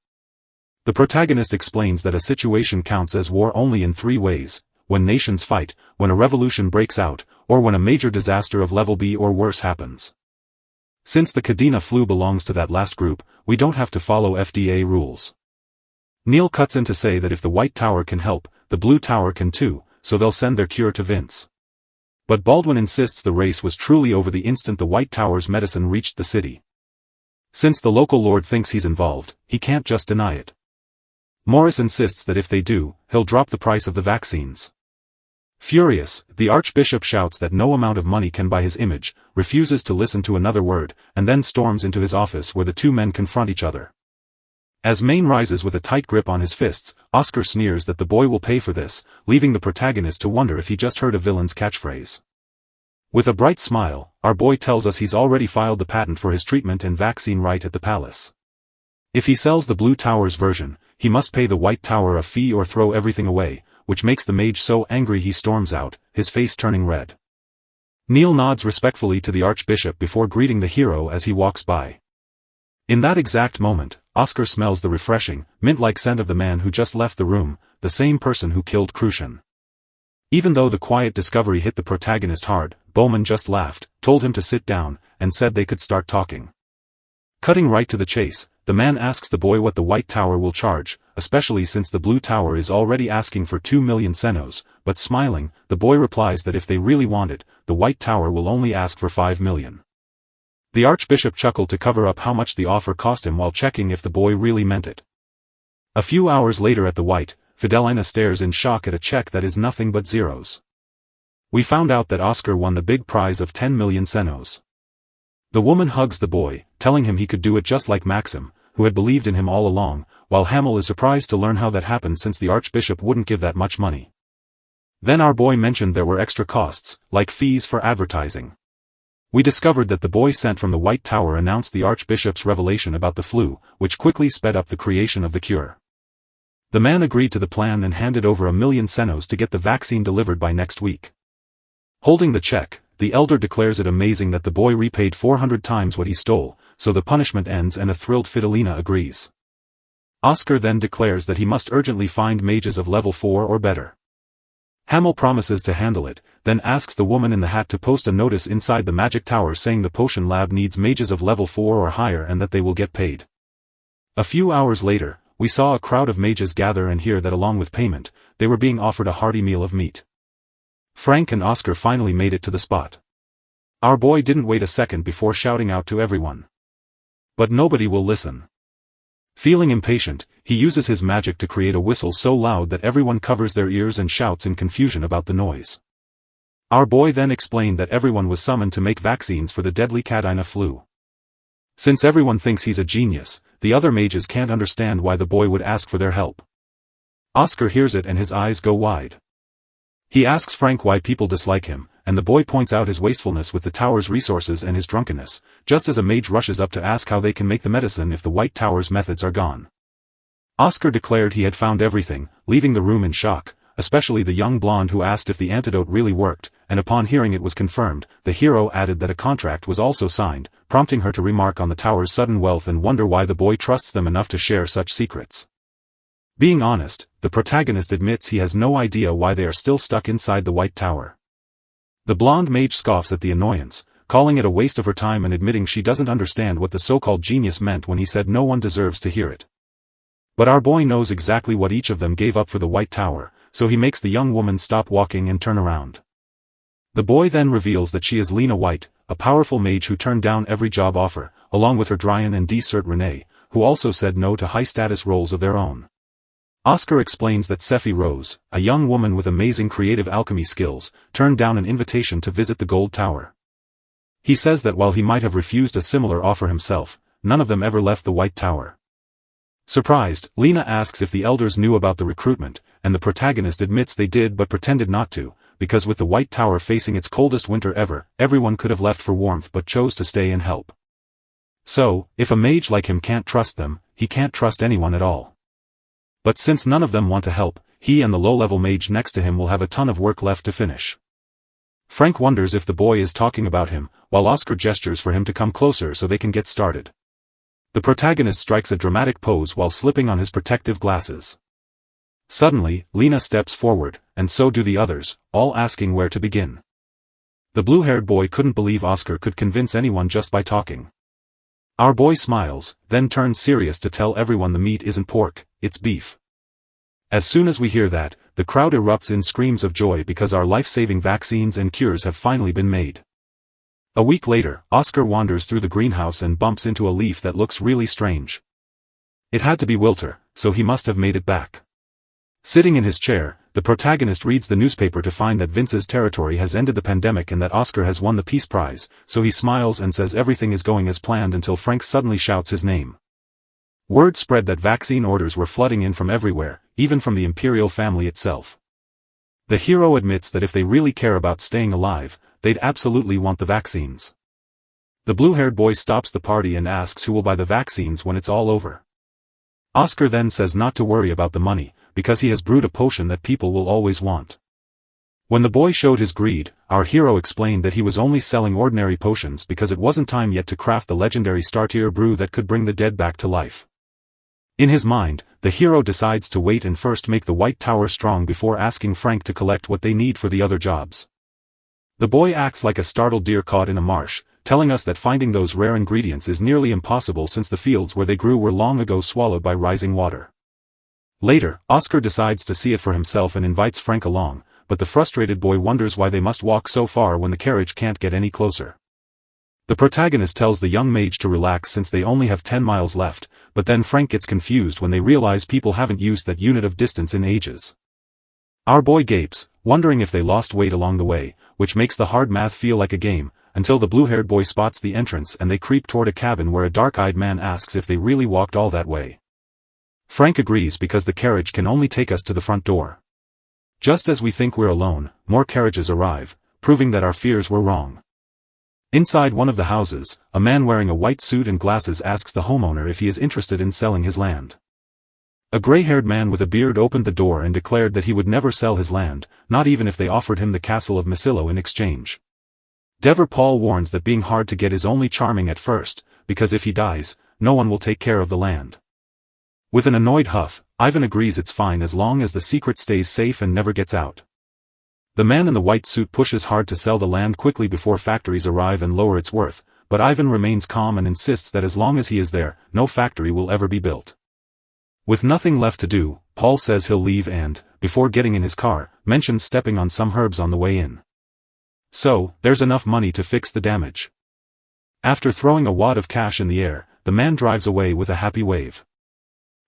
The protagonist explains that a situation counts as war only in 3 ways: when nations fight, when a revolution breaks out, or when a major disaster of level B or worse happens. Since the Cadina flu belongs to that last group, we don't have to follow FDA rules. Neil cuts in to say that if the White Tower can help, the Blue Tower can too, so they'll send their cure to Vince. But Baldwin insists the race was truly over the instant the White Tower's medicine reached the city. Since the local lord thinks he's involved, he can't just deny it. Morris insists that if they do, he'll drop the price of the vaccines. Furious, the Archbishop shouts that no amount of money can buy his image, refuses to listen to another word, and then storms into his office where the 2 men confront each other. As Maine rises with a tight grip on his fists, Oscar sneers that the boy will pay for this, leaving the protagonist to wonder if he just heard a villain's catchphrase. With a bright smile, our boy tells us he's already filed the patent for his treatment and vaccine right at the palace. If he sells the Blue Tower's version, he must pay the White Tower a fee or throw everything away, which makes the mage so angry he storms out, his face turning red. Neil nods respectfully to the Archbishop before greeting the hero as he walks by. In that exact moment, Oscar smells the refreshing, mint-like scent of the man who just left the room, the same person who killed Crucian. Even though the quiet discovery hit the protagonist hard, Bowman just laughed, told him to sit down, and said they could start talking. Cutting right to the chase, the man asks the boy what the White Tower will charge, especially since the Blue Tower is already asking for 2 million senos, but smiling, the boy replies that if they really want it, the White Tower will only ask for 5 million. The Archbishop chuckled to cover up how much the offer cost him while checking if the boy really meant it. A few hours later at the White, Fidelina stares in shock at a check that is nothing but zeros. We found out that Oscar won the big prize of 10 million senos. The woman hugs the boy, telling him he could do it just like Maxim, who had believed in him all along, while Hamel is surprised to learn how that happened since the Archbishop wouldn't give that much money. Then our boy mentioned there were extra costs, like fees for advertising. We discovered that the boy sent from the White Tower announced the Archbishop's revelation about the flu, which quickly sped up the creation of the cure. The man agreed to the plan and handed over 1 million senos to get the vaccine delivered by next week. Holding the check, the elder declares it amazing that the boy repaid 400 times what he stole, so the punishment ends and a thrilled Fidelina agrees. Oscar then declares that he must urgently find mages of level 4 or better. Hamel promises to handle it, then asks the woman in the hat to post a notice inside the magic tower saying the potion lab needs mages of level 4 or higher and that they will get paid. A few hours later, we saw a crowd of mages gather and hear that along with payment, they were being offered a hearty meal of meat. Frank and Oscar finally made it to the spot. Our boy didn't wait a second before shouting out to everyone. But nobody will listen. Feeling impatient, he uses his magic to create a whistle so loud that everyone covers their ears and shouts in confusion about the noise. Our boy then explained that everyone was summoned to make vaccines for the deadly Cadina flu. Since everyone thinks he's a genius, the other mages can't understand why the boy would ask for their help. Oscar hears it and his eyes go wide. He asks Frank why people dislike him, and the boy points out his wastefulness with the tower's resources and his drunkenness, just as a mage rushes up to ask how they can make the medicine if the White Tower's methods are gone. Oscar declared he had found everything, leaving the room in shock, especially the young blonde who asked if the antidote really worked, and upon hearing it was confirmed, the hero added that a contract was also signed, prompting her to remark on the tower's sudden wealth and wonder why the boy trusts them enough to share such secrets. Being honest, the protagonist admits he has no idea why they are still stuck inside the White Tower. The blonde mage scoffs at the annoyance, calling it a waste of her time and admitting she doesn't understand what the so-called genius meant when he said no one deserves to hear it. But our boy knows exactly what each of them gave up for the White Tower, so he makes the young woman stop walking and turn around. The boy then reveals that she is Lena White, a powerful mage who turned down every job offer, along with her Dryan and D-Cert Renee, who also said no to high-status roles of their own. Oscar explains that Sephi Rose, a young woman with amazing creative alchemy skills, turned down an invitation to visit the Gold Tower. He says that while he might have refused a similar offer himself, none of them ever left the White Tower. Surprised, Lena asks if the elders knew about the recruitment, and the protagonist admits they did but pretended not to, because with the White Tower facing its coldest winter ever, everyone could have left for warmth but chose to stay and help. So, if a mage like him can't trust them, he can't trust anyone at all. But since none of them want to help, he and the low-level mage next to him will have a ton of work left to finish. Frank wonders if the boy is talking about him, while Oscar gestures for him to come closer so they can get started. The protagonist strikes a dramatic pose while slipping on his protective glasses. Suddenly, Lena steps forward, and so do the others, all asking where to begin. The blue-haired boy couldn't believe Oscar could convince anyone just by talking. Our boy smiles, then turns serious to tell everyone the meat isn't pork, it's beef. As soon as we hear that, the crowd erupts in screams of joy because our life-saving vaccines and cures have finally been made. A week later, Oscar wanders through the greenhouse and bumps into a leaf that looks really strange. It had to be Wilter, so he must have made it back. Sitting in his chair, the protagonist reads the newspaper to find that Vince's territory has ended the pandemic and that Oscar has won the Peace Prize, so he smiles and says everything is going as planned until Frank suddenly shouts his name. Word spread that vaccine orders were flooding in from everywhere, even from the imperial family itself. The hero admits that if they really care about staying alive, they'd absolutely want the vaccines. The blue-haired boy stops the party and asks who will buy the vaccines when it's all over. Oscar then says not to worry about the money, because he has brewed a potion that people will always want. When the boy showed his greed, our hero explained that he was only selling ordinary potions because it wasn't time yet to craft the legendary star-tier brew that could bring the dead back to life. In his mind, the hero decides to wait and first make the White Tower strong before asking Frank to collect what they need for the other jobs. The boy acts like a startled deer caught in a marsh, telling us that finding those rare ingredients is nearly impossible since the fields where they grew were long ago swallowed by rising water. Later, Oscar decides to see it for himself and invites Frank along, but the frustrated boy wonders why they must walk so far when the carriage can't get any closer. The protagonist tells the young mage to relax since they only have 10 miles left, but then Frank gets confused when they realize people haven't used that unit of distance in ages. Our boy gapes, wondering if they lost weight along the way, which makes the hard math feel like a game, until the blue-haired boy spots the entrance and they creep toward a cabin where a dark-eyed man asks if they really walked all that way. Frank agrees because the carriage can only take us to the front door. Just as we think we're alone, more carriages arrive, proving that our fears were wrong. Inside one of the houses, a man wearing a white suit and glasses asks the homeowner if he is interested in selling his land. A gray-haired man with a beard opened the door and declared that he would never sell his land, not even if they offered him the castle of Masillo in exchange. Dever Paul warns that being hard to get is only charming at first, because if he dies, no one will take care of the land. With an annoyed huff, Ivan agrees it's fine as long as the secret stays safe and never gets out. The man in the white suit pushes hard to sell the land quickly before factories arrive and lower its worth, but Ivan remains calm and insists that as long as he is there, no factory will ever be built. With nothing left to do, Paul says he'll leave and, before getting in his car, mentions stepping on some herbs on the way in. So, there's enough money to fix the damage. After throwing a wad of cash in the air, the man drives away with a happy wave.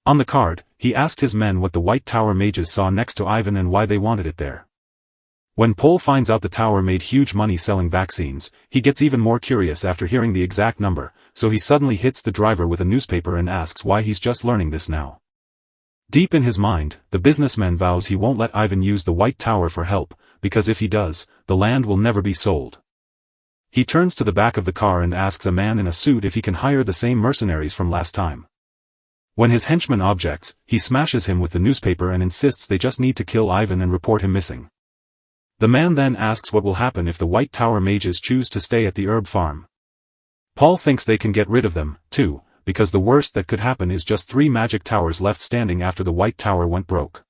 On the card, he asked his men what the White Tower mages saw next to Ivan and why they wanted it there. When Paul finds out the tower made huge money selling vaccines, he gets even more curious after hearing the exact number, so he suddenly hits the driver with a newspaper and asks why he's just learning this now. Deep in his mind, the businessman vows he won't let Ivan use the White Tower for help, because if he does, the land will never be sold. He turns to the back of the car and asks a man in a suit if he can hire the same mercenaries from last time. When his henchman objects, he smashes him with the newspaper and insists they just need to kill Ivan and report him missing. The man then asks what will happen if the White Tower mages choose to stay at the herb farm. Paul thinks they can get rid of them, too, because the worst that could happen is just 3 magic towers left standing after the White Tower went broke.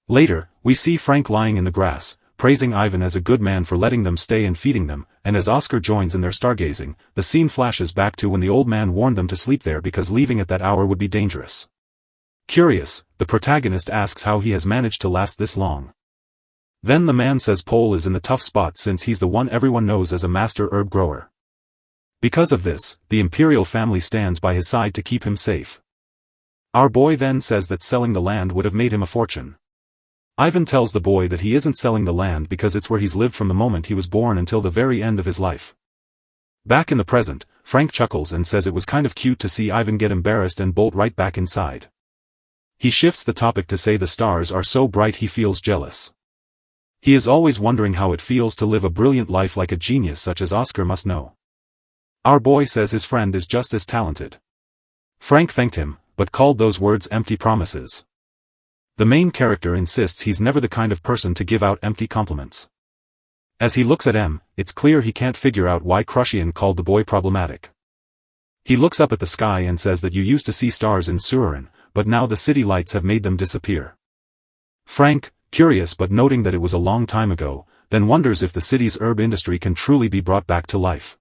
Later, we see Frank lying in the grass, praising Ivan as a good man for letting them stay and feeding them, and as Oscar joins in their stargazing, the scene flashes back to when the old man warned them to sleep there because leaving at that hour would be dangerous. Curious, the protagonist asks how he has managed to last this long. Then the man says Paul is in the tough spot since he's the one everyone knows as a master herb grower. Because of this, the imperial family stands by his side to keep him safe. Our boy then says that selling the land would have made him a fortune. Ivan tells the boy that he isn't selling the land because it's where he's lived from the moment he was born until the very end of his life. Back in the present, Frank chuckles and says it was kind of cute to see Ivan get embarrassed and bolt right back inside. He shifts the topic to say the stars are so bright he feels jealous. He is always wondering how it feels to live a brilliant life like a genius such as Oscar must know. Our boy says his friend is just as talented. Frank thanked him, but called those words empty promises. The main character insists he's never the kind of person to give out empty compliments. As he looks at M, it's clear he can't figure out why Crushian called the boy problematic. He looks up at the sky and says that you used to see stars in Surin, but now the city lights have made them disappear. Frank, curious but noting that it was a long time ago, then wonders if the city's herb industry can truly be brought back to life.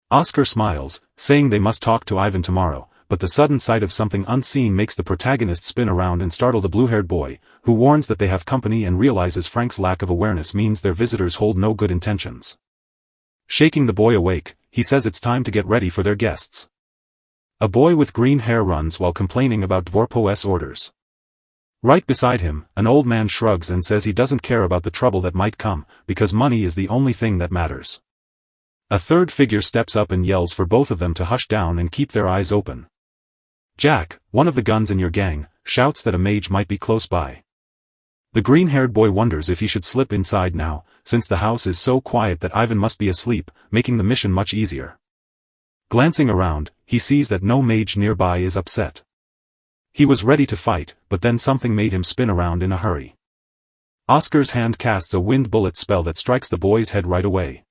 Oscar smiles, saying they must talk to Ivan tomorrow, but the sudden sight of something unseen makes the protagonist spin around and startle the blue-haired boy, who warns that they have company and realizes Frank's lack of awareness means their visitors hold no good intentions. Shaking the boy awake, he says it's time to get ready for their guests. A boy with green hair runs while complaining about Dvorpo's orders. Right beside him, an old man shrugs and says he doesn't care about the trouble that might come, because money is the only thing that matters. A third figure steps up and yells for both of them to hush down and keep their eyes open. Jack, one of the guns in your gang, shouts that a mage might be close by. The green-haired boy wonders if he should slip inside now, since the house is so quiet that Ivan must be asleep, making the mission much easier. Glancing around, he sees that no mage nearby is upset. He was ready to fight, but then something made him spin around in a hurry. Oscar's hand casts a wind bullet spell that strikes the boy's head right away.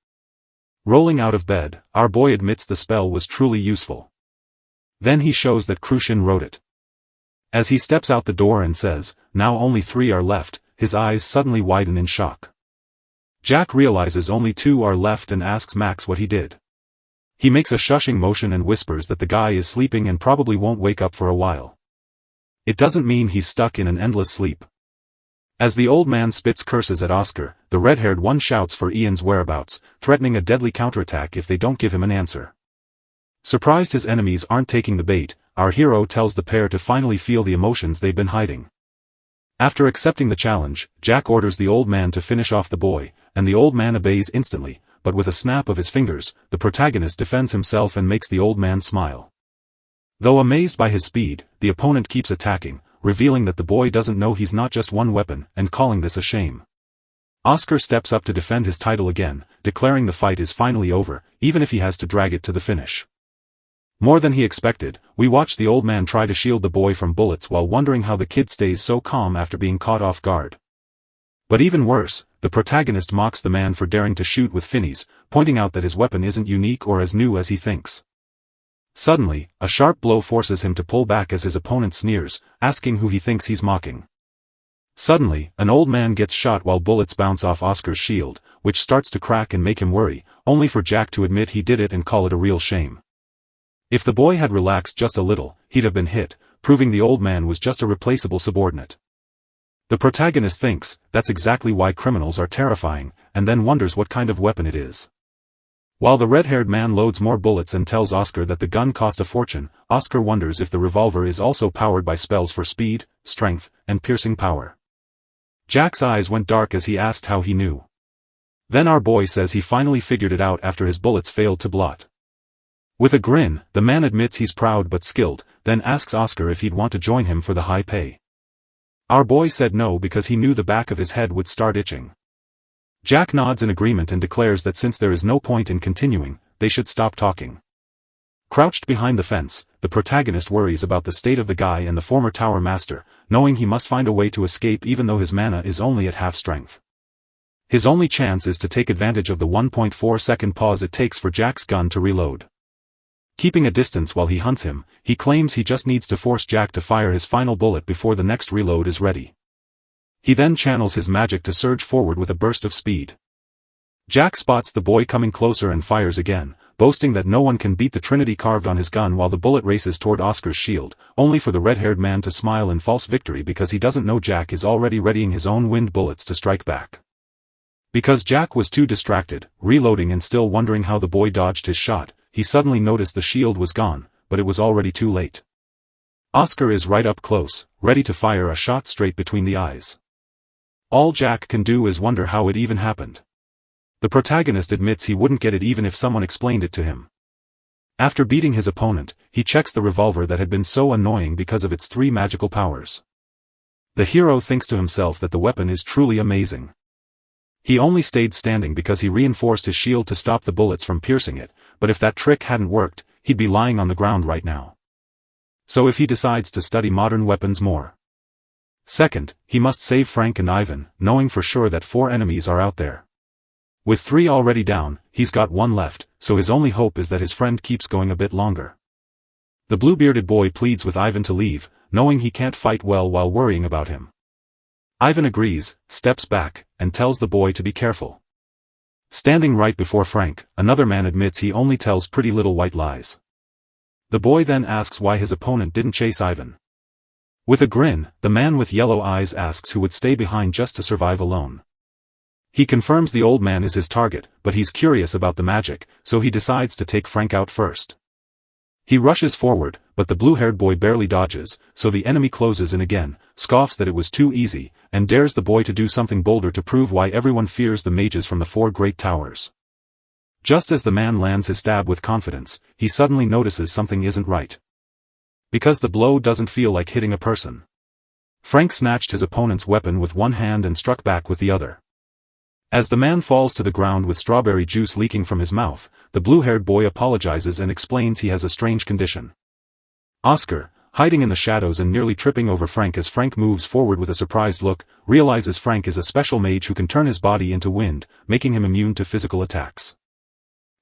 Rolling out of bed, our boy admits the spell was truly useful. Then he shows that Crucian wrote it. As he steps out the door and says, "Now only 3 are left," his eyes suddenly widen in shock. Jack realizes only 2 are left and asks Max what he did. He makes a shushing motion and whispers that the guy is sleeping and probably won't wake up for a while. It doesn't mean he's stuck in an endless sleep. As the old man spits curses at Oscar, the red-haired one shouts for Ian's whereabouts, threatening a deadly counterattack if they don't give him an answer. Surprised his enemies aren't taking the bait, our hero tells the pair to finally feel the emotions they've been hiding. After accepting the challenge, Jack orders the old man to finish off the boy, and the old man obeys instantly, but with a snap of his fingers, the protagonist defends himself and makes the old man smile. Though amazed by his speed, the opponent keeps attacking, revealing that the boy doesn't know he's not just one weapon, and calling this a shame. Oscar steps up to defend his title again, declaring the fight is finally over, even if he has to drag it to the finish. More than he expected, we watch the old man try to shield the boy from bullets while wondering how the kid stays so calm after being caught off guard. But even worse, the protagonist mocks the man for daring to shoot with finnies, pointing out that his weapon isn't unique or as new as he thinks. Suddenly, a sharp blow forces him to pull back as his opponent sneers, asking who he thinks he's mocking. Suddenly, an old man gets shot while bullets bounce off Oscar's shield, which starts to crack and make him worry, only for Jack to admit he did it and call it a real shame. If the boy had relaxed just a little, he'd have been hit, proving the old man was just a replaceable subordinate. The protagonist thinks, that's exactly why criminals are terrifying, and then wonders what kind of weapon it is. While the red-haired man loads more bullets and tells Oscar that the gun cost a fortune, Oscar wonders if the revolver is also powered by spells for speed, strength, and piercing power. Jack's eyes went dark as he asked how he knew. Then our boy says he finally figured it out after his bullets failed to blot. With a grin, the man admits he's proud but skilled, then asks Oscar if he'd want to join him for the high pay. Our boy said no because he knew the back of his head would start itching. Jack nods in agreement and declares that since there is no point in continuing, they should stop talking. Crouched behind the fence, the protagonist worries about the state of the guy and the former tower master, knowing he must find a way to escape even though his mana is only at half strength. His only chance is to take advantage of the 1.4-second pause it takes for Jack's gun to reload. Keeping a distance while he hunts him, he claims he just needs to force Jack to fire his final bullet before the next reload is ready. He then channels his magic to surge forward with a burst of speed. Jack spots the boy coming closer and fires again, boasting that no one can beat the trinity carved on his gun while the bullet races toward Oscar's shield, only for the red-haired man to smile in false victory because he doesn't know Jack is already readying his own wind bullets to strike back. Because Jack was too distracted, reloading and still wondering how the boy dodged his shot, he suddenly noticed the shield was gone, but it was already too late. Oscar is right up close, ready to fire a shot straight between the eyes. All Jack can do is wonder how it even happened. The protagonist admits he wouldn't get it even if someone explained it to him. After beating his opponent, he checks the revolver that had been so annoying because of its 3 magical powers. The hero thinks to himself that the weapon is truly amazing. He only stayed standing because he reinforced his shield to stop the bullets from piercing it, but if that trick hadn't worked, he'd be lying on the ground right now. So if he decides to study modern weapons more. Second, he must save Frank and Ivan, knowing for sure that 4 enemies are out there. With 3 already down, he's got 1 left, so his only hope is that his friend keeps going a bit longer. The blue-bearded boy pleads with Ivan to leave, knowing he can't fight well while worrying about him. Ivan agrees, steps back, and tells the boy to be careful. Standing right before Frank, another man admits he only tells pretty little white lies. The boy then asks why his opponent didn't chase Ivan. With a grin, the man with yellow eyes asks who would stay behind just to survive alone. He confirms the old man is his target, but he's curious about the magic, so he decides to take Frank out first. He rushes forward, but the blue-haired boy barely dodges, so the enemy closes in again, scoffs that it was too easy, and dares the boy to do something bolder to prove why everyone fears the mages from the 4 great towers. Just as the man lands his stab with confidence, he suddenly notices something isn't right. Because the blow doesn't feel like hitting a person. Frank snatched his opponent's weapon with one hand and struck back with the other. As the man falls to the ground with strawberry juice leaking from his mouth, the blue-haired boy apologizes and explains he has a strange condition. Oscar, hiding in the shadows and nearly tripping over Frank as Frank moves forward with a surprised look, realizes Frank is a special mage who can turn his body into wind, making him immune to physical attacks.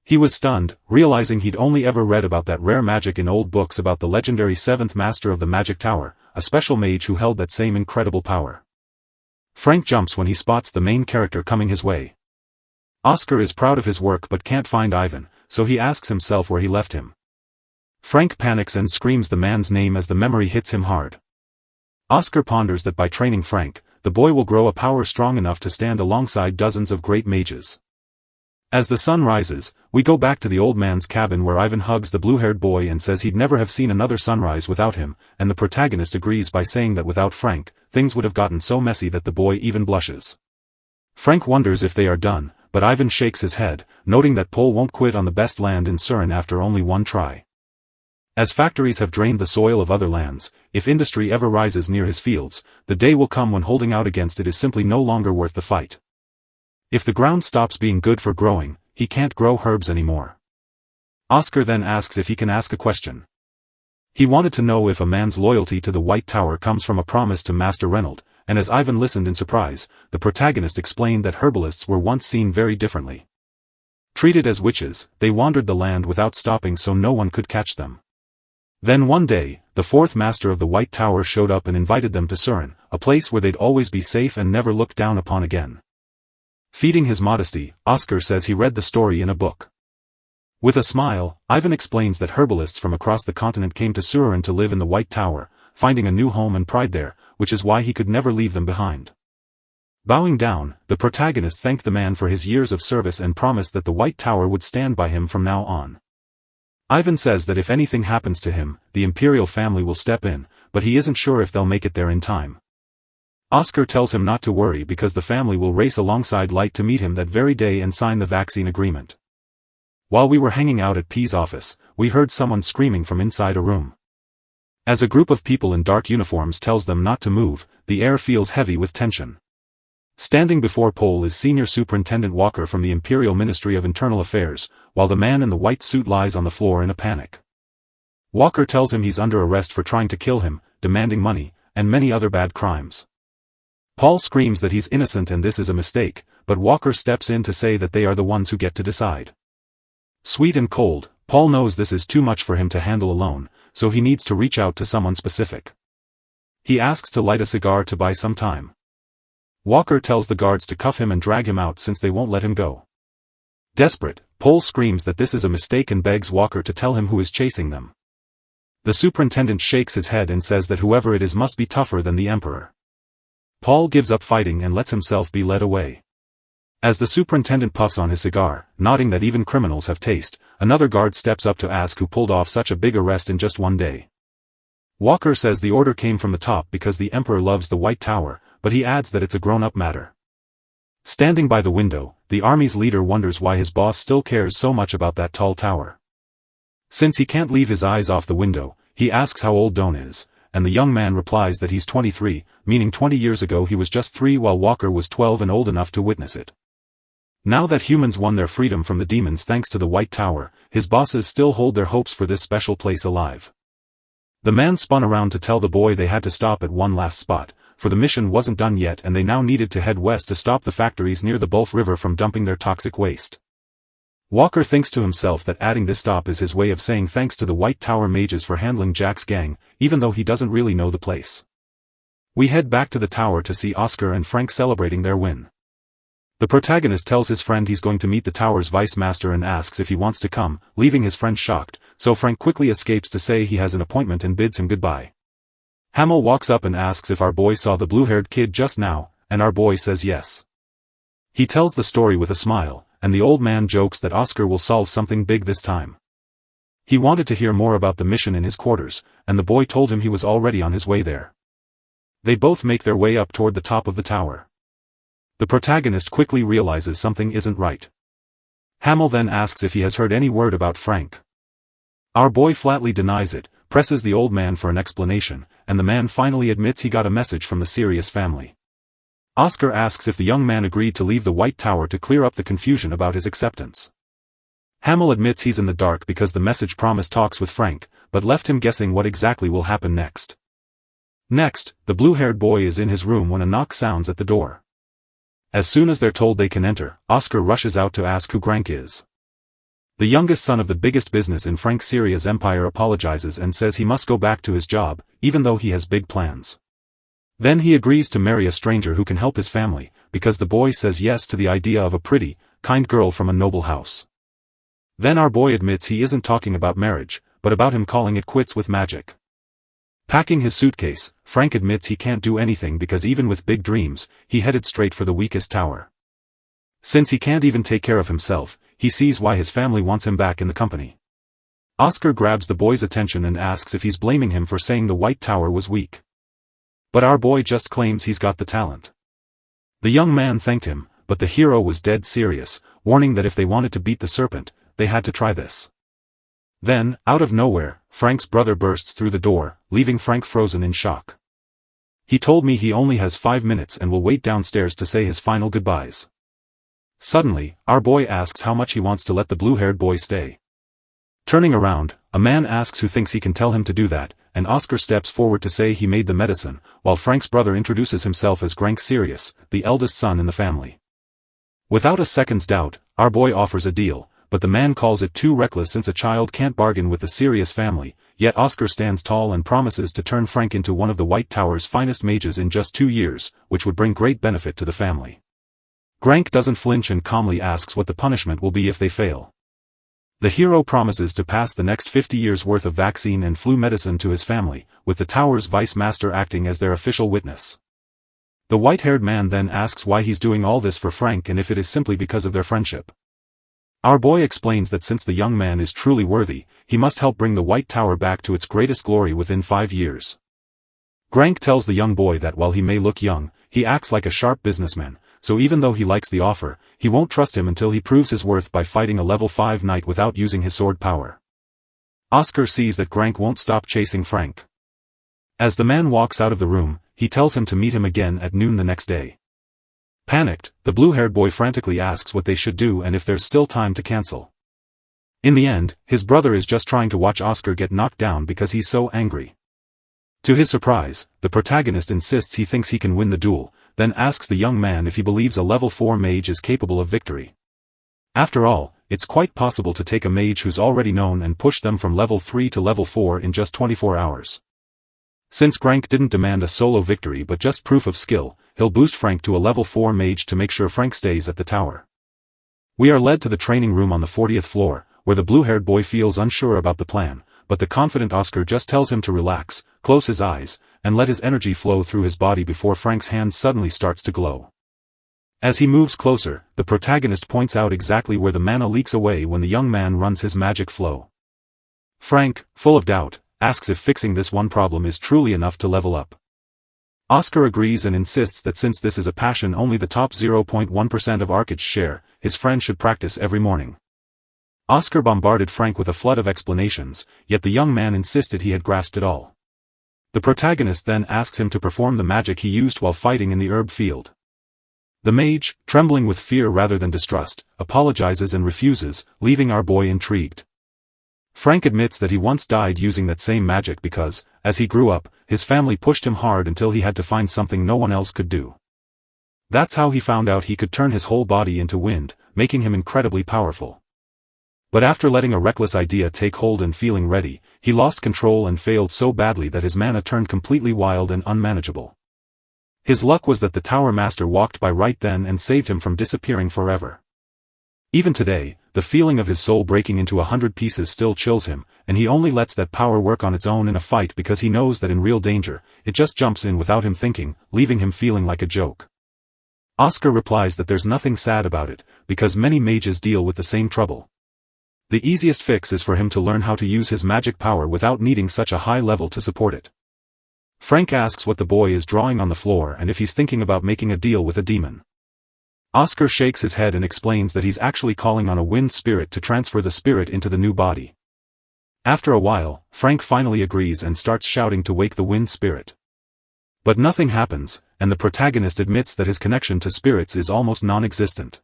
He was stunned, realizing he'd only ever read about that rare magic in old books about the legendary 7th Master of the Magic Tower, a special mage who held that same incredible power. Frank jumps when he spots the main character coming his way. Oscar is proud of his work but can't find Ivan, so he asks himself where he left him. Frank panics and screams the man's name as the memory hits him hard. Oscar ponders that by training Frank, the boy will grow a power strong enough to stand alongside dozens of great mages. As the sun rises, we go back to the old man's cabin where Ivan hugs the blue-haired boy and says he'd never have seen another sunrise without him, and the protagonist agrees by saying that without Frank, things would have gotten so messy that the boy even blushes. Frank wonders if they are done, but Ivan shakes his head, noting that Pol won't quit on the best land in Surin after only one try. As factories have drained the soil of other lands, if industry ever rises near his fields, the day will come when holding out against it is simply no longer worth the fight. If the ground stops being good for growing, he can't grow herbs anymore. Oscar then asks if he can ask a question. He wanted to know if a man's loyalty to the White Tower comes from a promise to Master Reynolds, and as Ivan listened in surprise, the protagonist explained that herbalists were once seen very differently. Treated as witches, they wandered the land without stopping so no one could catch them. Then one day, the 4th Master of the White Tower showed up and invited them to Surin, a place where they'd always be safe and never looked down upon again. Feeding his modesty, Oscar says he read the story in a book. With a smile, Ivan explains that herbalists from across the continent came to Surin to live in the White Tower, finding a new home and pride there, which is why he could never leave them behind. Bowing down, the protagonist thanked the man for his years of service and promised that the White Tower would stand by him from now on. Ivan says that if anything happens to him, the imperial family will step in, but he isn't sure if they'll make it there in time. Oscar tells him not to worry because the family will race alongside Light to meet him that very day and sign the vaccine agreement. While we were hanging out at P's office, we heard someone screaming from inside a room. As a group of people in dark uniforms tells them not to move, the air feels heavy with tension. Standing before Pol is Senior Superintendent Walker from the Imperial Ministry of Internal Affairs, while the man in the white suit lies on the floor in a panic. Walker tells him he's under arrest for trying to kill him, demanding money, and many other bad crimes. Paul screams that he's innocent and this is a mistake, but Walker steps in to say that they are the ones who get to decide. Sweet and cold, Paul knows this is too much for him to handle alone, so he needs to reach out to someone specific. He asks to light a cigar to buy some time. Walker tells the guards to cuff him and drag him out since they won't let him go. Desperate, Paul screams that this is a mistake and begs Walker to tell him who is chasing them. The superintendent shakes his head and says that whoever it is must be tougher than the Emperor. Paul gives up fighting and lets himself be led away. As the superintendent puffs on his cigar, nodding that even criminals have taste, another guard steps up to ask who pulled off such a big arrest in just one day. Walker says the order came from the top because the Emperor loves the White Tower, but he adds that it's a grown-up matter. Standing by the window, the army's leader wonders why his boss still cares so much about that tall tower. Since he can't leave his eyes off the window, he asks how old Doan is, and the young man replies that he's 23, meaning 20 years ago he was just 3 while Walker was 12 and old enough to witness it. Now that humans won their freedom from the demons thanks to the White Tower, his bosses still hold their hopes for this special place alive. The man spun around to tell the boy they had to stop at one last spot, for the mission wasn't done yet and they now needed to head west to stop the factories near the Bulf River from dumping their toxic waste. Walker thinks to himself that adding this stop is his way of saying thanks to the White Tower mages for handling Jack's gang, even though he doesn't really know the place. We head back to the tower to see Oscar and Frank celebrating their win. The protagonist tells his friend he's going to meet the tower's vice master and asks if he wants to come, leaving his friend shocked, so Frank quickly escapes to say he has an appointment and bids him goodbye. Hamel walks up and asks if our boy saw the blue-haired kid just now, and our boy says yes. He tells the story with a smile, and the old man jokes that Oscar will solve something big this time. He wanted to hear more about the mission in his quarters, and the boy told him he was already on his way there. They both make their way up toward the top of the tower. The protagonist quickly realizes something isn't right. Hamel then asks if he has heard any word about Frank. Our boy flatly denies it, presses the old man for an explanation, and the man finally admits he got a message from the Sirius family. Oscar asks if the young man agreed to leave the White Tower to clear up the confusion about his acceptance. Hamel admits he's in the dark because the message promised talks with Frank, but left him guessing what exactly will happen next. Next, the blue-haired boy is in his room when a knock sounds at the door. As soon as they're told they can enter, Oscar rushes out to ask who Grank is. The youngest son of the biggest business in Frank Syria's empire apologizes and says he must go back to his job, even though he has big plans. Then he agrees to marry a stranger who can help his family, because the boy says yes to the idea of a pretty, kind girl from a noble house. Then our boy admits he isn't talking about marriage, but about him calling it quits with magic. Packing his suitcase, Frank admits he can't do anything because even with big dreams, he headed straight for the weakest tower. Since he can't even take care of himself, he sees why his family wants him back in the company. Oscar grabs the boy's attention and asks if he's blaming him for saying the White Tower was weak. But our boy just claims he's got the talent. The young man thanked him, but the hero was dead serious, warning that if they wanted to beat the serpent, they had to try this. Then, out of nowhere, Frank's brother bursts through the door, leaving Frank frozen in shock. He told me he only has 5 minutes and will wait downstairs to say his final goodbyes. Suddenly, our boy asks how much he wants to let the blue-haired boy stay. Turning around, a man asks who thinks he can tell him to do that, and Oscar steps forward to say he made the medicine, while Frank's brother introduces himself as Grank Sirius, the eldest son in the family. Without a second's doubt, our boy offers a deal, but the man calls it too reckless since a child can't bargain with the Sirius family, yet Oscar stands tall and promises to turn Frank into one of the White Tower's finest mages in just 2 years, which would bring great benefit to the family. Grank doesn't flinch and calmly asks what the punishment will be if they fail. The hero promises to pass the next 50 years' worth of vaccine and flu medicine to his family, with the tower's vice master acting as their official witness. The white-haired man then asks why he's doing all this for Frank and if it is simply because of their friendship. Our boy explains that since the young man is truly worthy, he must help bring the White Tower back to its greatest glory within 5 years. Grank tells the young boy that while he may look young, he acts like a sharp businessman, so even though he likes the offer, he won't trust him until he proves his worth by fighting a level 5 knight without using his sword power. Oscar sees that Grank won't stop chasing Frank. As the man walks out of the room, he tells him to meet him again at noon the next day. Panicked, the blue-haired boy frantically asks what they should do and if there's still time to cancel. In the end, his brother is just trying to watch Oscar get knocked down because he's so angry. To his surprise, the protagonist insists he thinks he can win the duel, then asks the young man if he believes a level 4 mage is capable of victory. After all, it's quite possible to take a mage who's already known and push them from level 3 to level 4 in just 24 hours. Since Grank didn't demand a solo victory but just proof of skill, he'll boost Frank to a level 4 mage to make sure Frank stays at the tower. We are led to the training room on the 40th floor, where the blue-haired boy feels unsure about the plan, but the confident Oscar just tells him to relax, close his eyes, and let his energy flow through his body before Frank's hand suddenly starts to glow. As he moves closer, the protagonist points out exactly where the mana leaks away when the young man runs his magic flow. Frank, full of doubt, asks if fixing this one problem is truly enough to level up. Oscar agrees and insists that since this is a passion only the top 0.1% of Arcade's share, his friend should practice every morning. Oscar bombarded Frank with a flood of explanations, yet the young man insisted he had grasped it all. The protagonist then asks him to perform the magic he used while fighting in the herb field. The mage, trembling with fear rather than distrust, apologizes and refuses, leaving our boy intrigued. Frank admits that he once died using that same magic because, as he grew up, his family pushed him hard until he had to find something no one else could do. That's how he found out he could turn his whole body into wind, making him incredibly powerful. But after letting a reckless idea take hold and feeling ready, he lost control and failed so badly that his mana turned completely wild and unmanageable. His luck was that the Tower Master walked by right then and saved him from disappearing forever. Even today, the feeling of his soul breaking into 100 pieces still chills him, and he only lets that power work on its own in a fight because he knows that in real danger, it just jumps in without him thinking, leaving him feeling like a joke. Oscar replies that there's nothing sad about it, because many mages deal with the same trouble. The easiest fix is for him to learn how to use his magic power without needing such a high level to support it. Frank asks what the boy is drawing on the floor and if he's thinking about making a deal with a demon. Oscar shakes his head and explains that he's actually calling on a wind spirit to transfer the spirit into the new body. After a while, Frank finally agrees and starts shouting to wake the wind spirit. But nothing happens, and the protagonist admits that his connection to spirits is almost non-existent.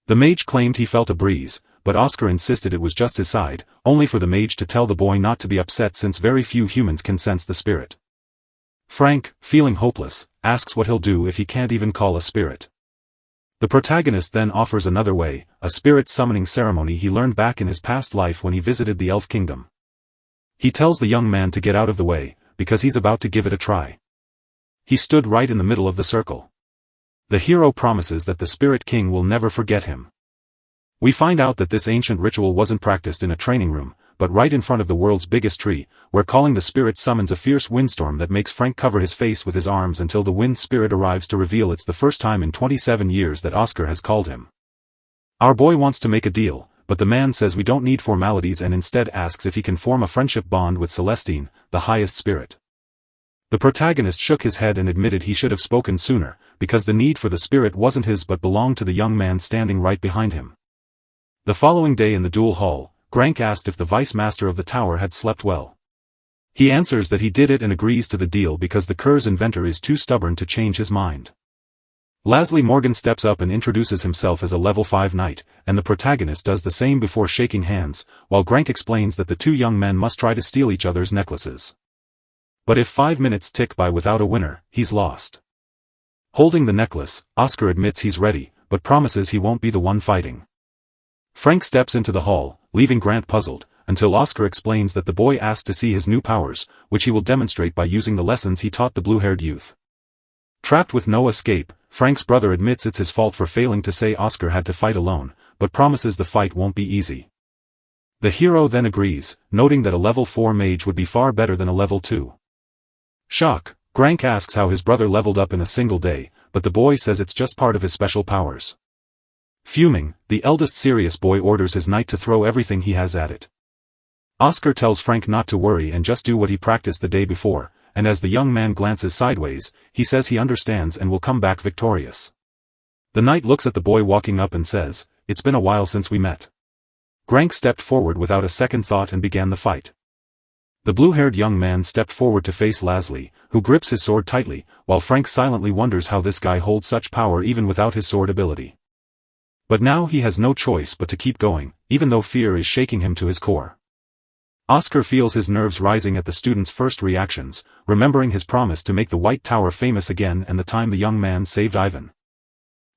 The mage claimed he felt a breeze, but Oscar insisted it was just his side, only for the mage to tell the boy not to be upset since very few humans can sense the spirit. Frank, feeling hopeless, asks what he'll do if he can't even call a spirit. The protagonist then offers another way, a spirit summoning ceremony he learned back in his past life when he visited the Elf Kingdom. He tells the young man to get out of the way, because he's about to give it a try. He stood right in the middle of the circle. The hero promises that the Spirit King will never forget him. We find out that this ancient ritual wasn't practiced in a training room, but right in front of the world's biggest tree, where calling the spirit summons a fierce windstorm that makes Frank cover his face with his arms until the wind spirit arrives to reveal it's the first time in 27 years that Oscar has called him. Our boy wants to make a deal, but the man says we don't need formalities and instead asks if he can form a friendship bond with Celestine, the highest spirit. The protagonist shook his head and admitted he should have spoken sooner, because the need for the spirit wasn't his but belonged to the young man standing right behind him. The following day in the duel hall, Grank asked if the vice-master of the tower had slept well. He answers that he did it and agrees to the deal because the cur's inventor is too stubborn to change his mind. Leslie Morgan steps up and introduces himself as a level 5 knight, and the protagonist does the same before shaking hands, while Grank explains that the two young men must try to steal each other's necklaces. But if 5 minutes tick by without a winner, he's lost. Holding the necklace, Oscar admits he's ready, but promises he won't be the one fighting. Frank steps into the hall, leaving Grant puzzled, until Oscar explains that the boy asked to see his new powers, which he will demonstrate by using the lessons he taught the blue-haired youth. Trapped with no escape, Frank's brother admits it's his fault for failing to say Oscar had to fight alone, but promises the fight won't be easy. The hero then agrees, noting that a level 4 mage would be far better than a level 2. Shock, Grank asks how his brother leveled up in a single day, but the boy says it's just part of his special powers. Fuming, the eldest Sirius boy orders his knight to throw everything he has at it. Oscar tells Frank not to worry and just do what he practiced the day before, and as the young man glances sideways, he says he understands and will come back victorious. The knight looks at the boy walking up and says, "It's been a while since we met." Grank stepped forward without a second thought and began the fight. The blue-haired young man stepped forward to face Leslie, who grips his sword tightly, while Frank silently wonders how this guy holds such power even without his sword ability. But now he has no choice but to keep going, even though fear is shaking him to his core. Oscar feels his nerves rising at the student's first reactions, remembering his promise to make the White Tower famous again and the time the young man saved Ivan.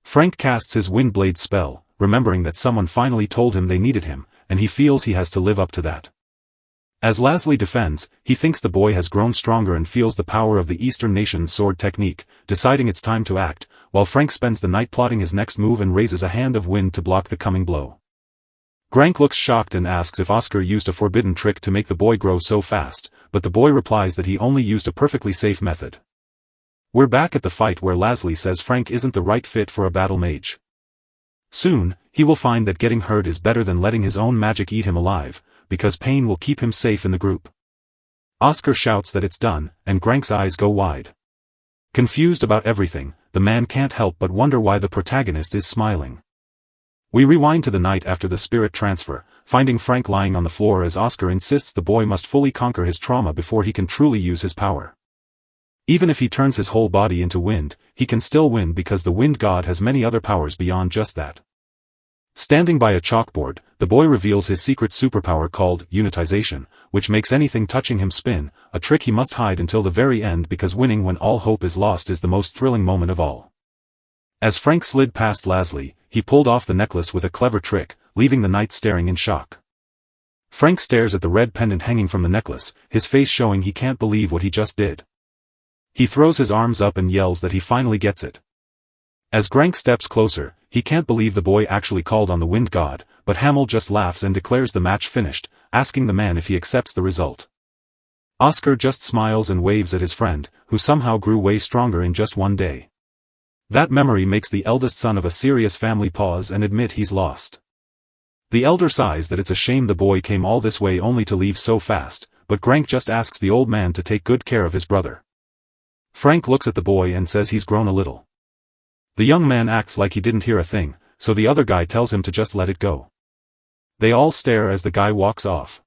Frank casts his Windblade spell, remembering that someone finally told him they needed him, and he feels he has to live up to that. As Leslie defends, he thinks the boy has grown stronger and feels the power of the Eastern nation's sword technique, deciding it's time to act, while Frank spends the night plotting his next move and raises a hand of wind to block the coming blow. Grank looks shocked and asks if Oscar used a forbidden trick to make the boy grow so fast, but the boy replies that he only used a perfectly safe method. We're back at the fight where Leslie says Frank isn't the right fit for a battle mage. Soon, he will find that getting hurt is better than letting his own magic eat him alive, because pain will keep him safe in the group. Oscar shouts that it's done, and Grank's eyes go wide. Confused about everything, the man can't help but wonder why the protagonist is smiling. We rewind to the night after the spirit transfer, finding Frank lying on the floor as Oscar insists the boy must fully conquer his trauma before he can truly use his power. Even if he turns his whole body into wind, he can still win because the wind god has many other powers beyond just that. Standing by a chalkboard, the boy reveals his secret superpower called unitization, which makes anything touching him spin, a trick he must hide until the very end because winning when all hope is lost is the most thrilling moment of all. As Frank slid past Leslie, he pulled off the necklace with a clever trick, leaving the knight staring in shock. Frank stares at the red pendant hanging from the necklace, his face showing he can't believe what he just did. He throws his arms up and yells that he finally gets it. As Grank steps closer, he can't believe the boy actually called on the wind god, but Hamill just laughs and declares the match finished, asking the man if he accepts the result. Oscar just smiles and waves at his friend, who somehow grew way stronger in just one day. That memory makes the eldest son of a serious family pause and admit he's lost. The elder sighs that it's a shame the boy came all this way only to leave so fast, but Grank just asks the old man to take good care of his brother. Frank looks at the boy and says he's grown a little. The young man acts like he didn't hear a thing, so the other guy tells him to just let it go. They all stare as the guy walks off.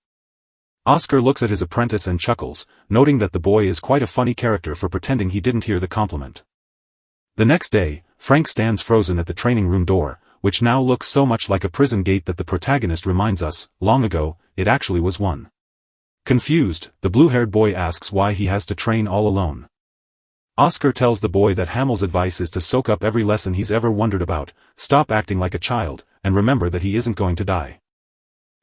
Oscar looks at his apprentice and chuckles, noting that the boy is quite a funny character for pretending he didn't hear the compliment. The next day, Frank stands frozen at the training room door, which now looks so much like a prison gate that the protagonist reminds us, long ago, it actually was one. Confused, the blue-haired boy asks why he has to train all alone. Oscar tells the boy that Hamel's advice is to soak up every lesson he's ever wondered about, stop acting like a child, and remember that he isn't going to die.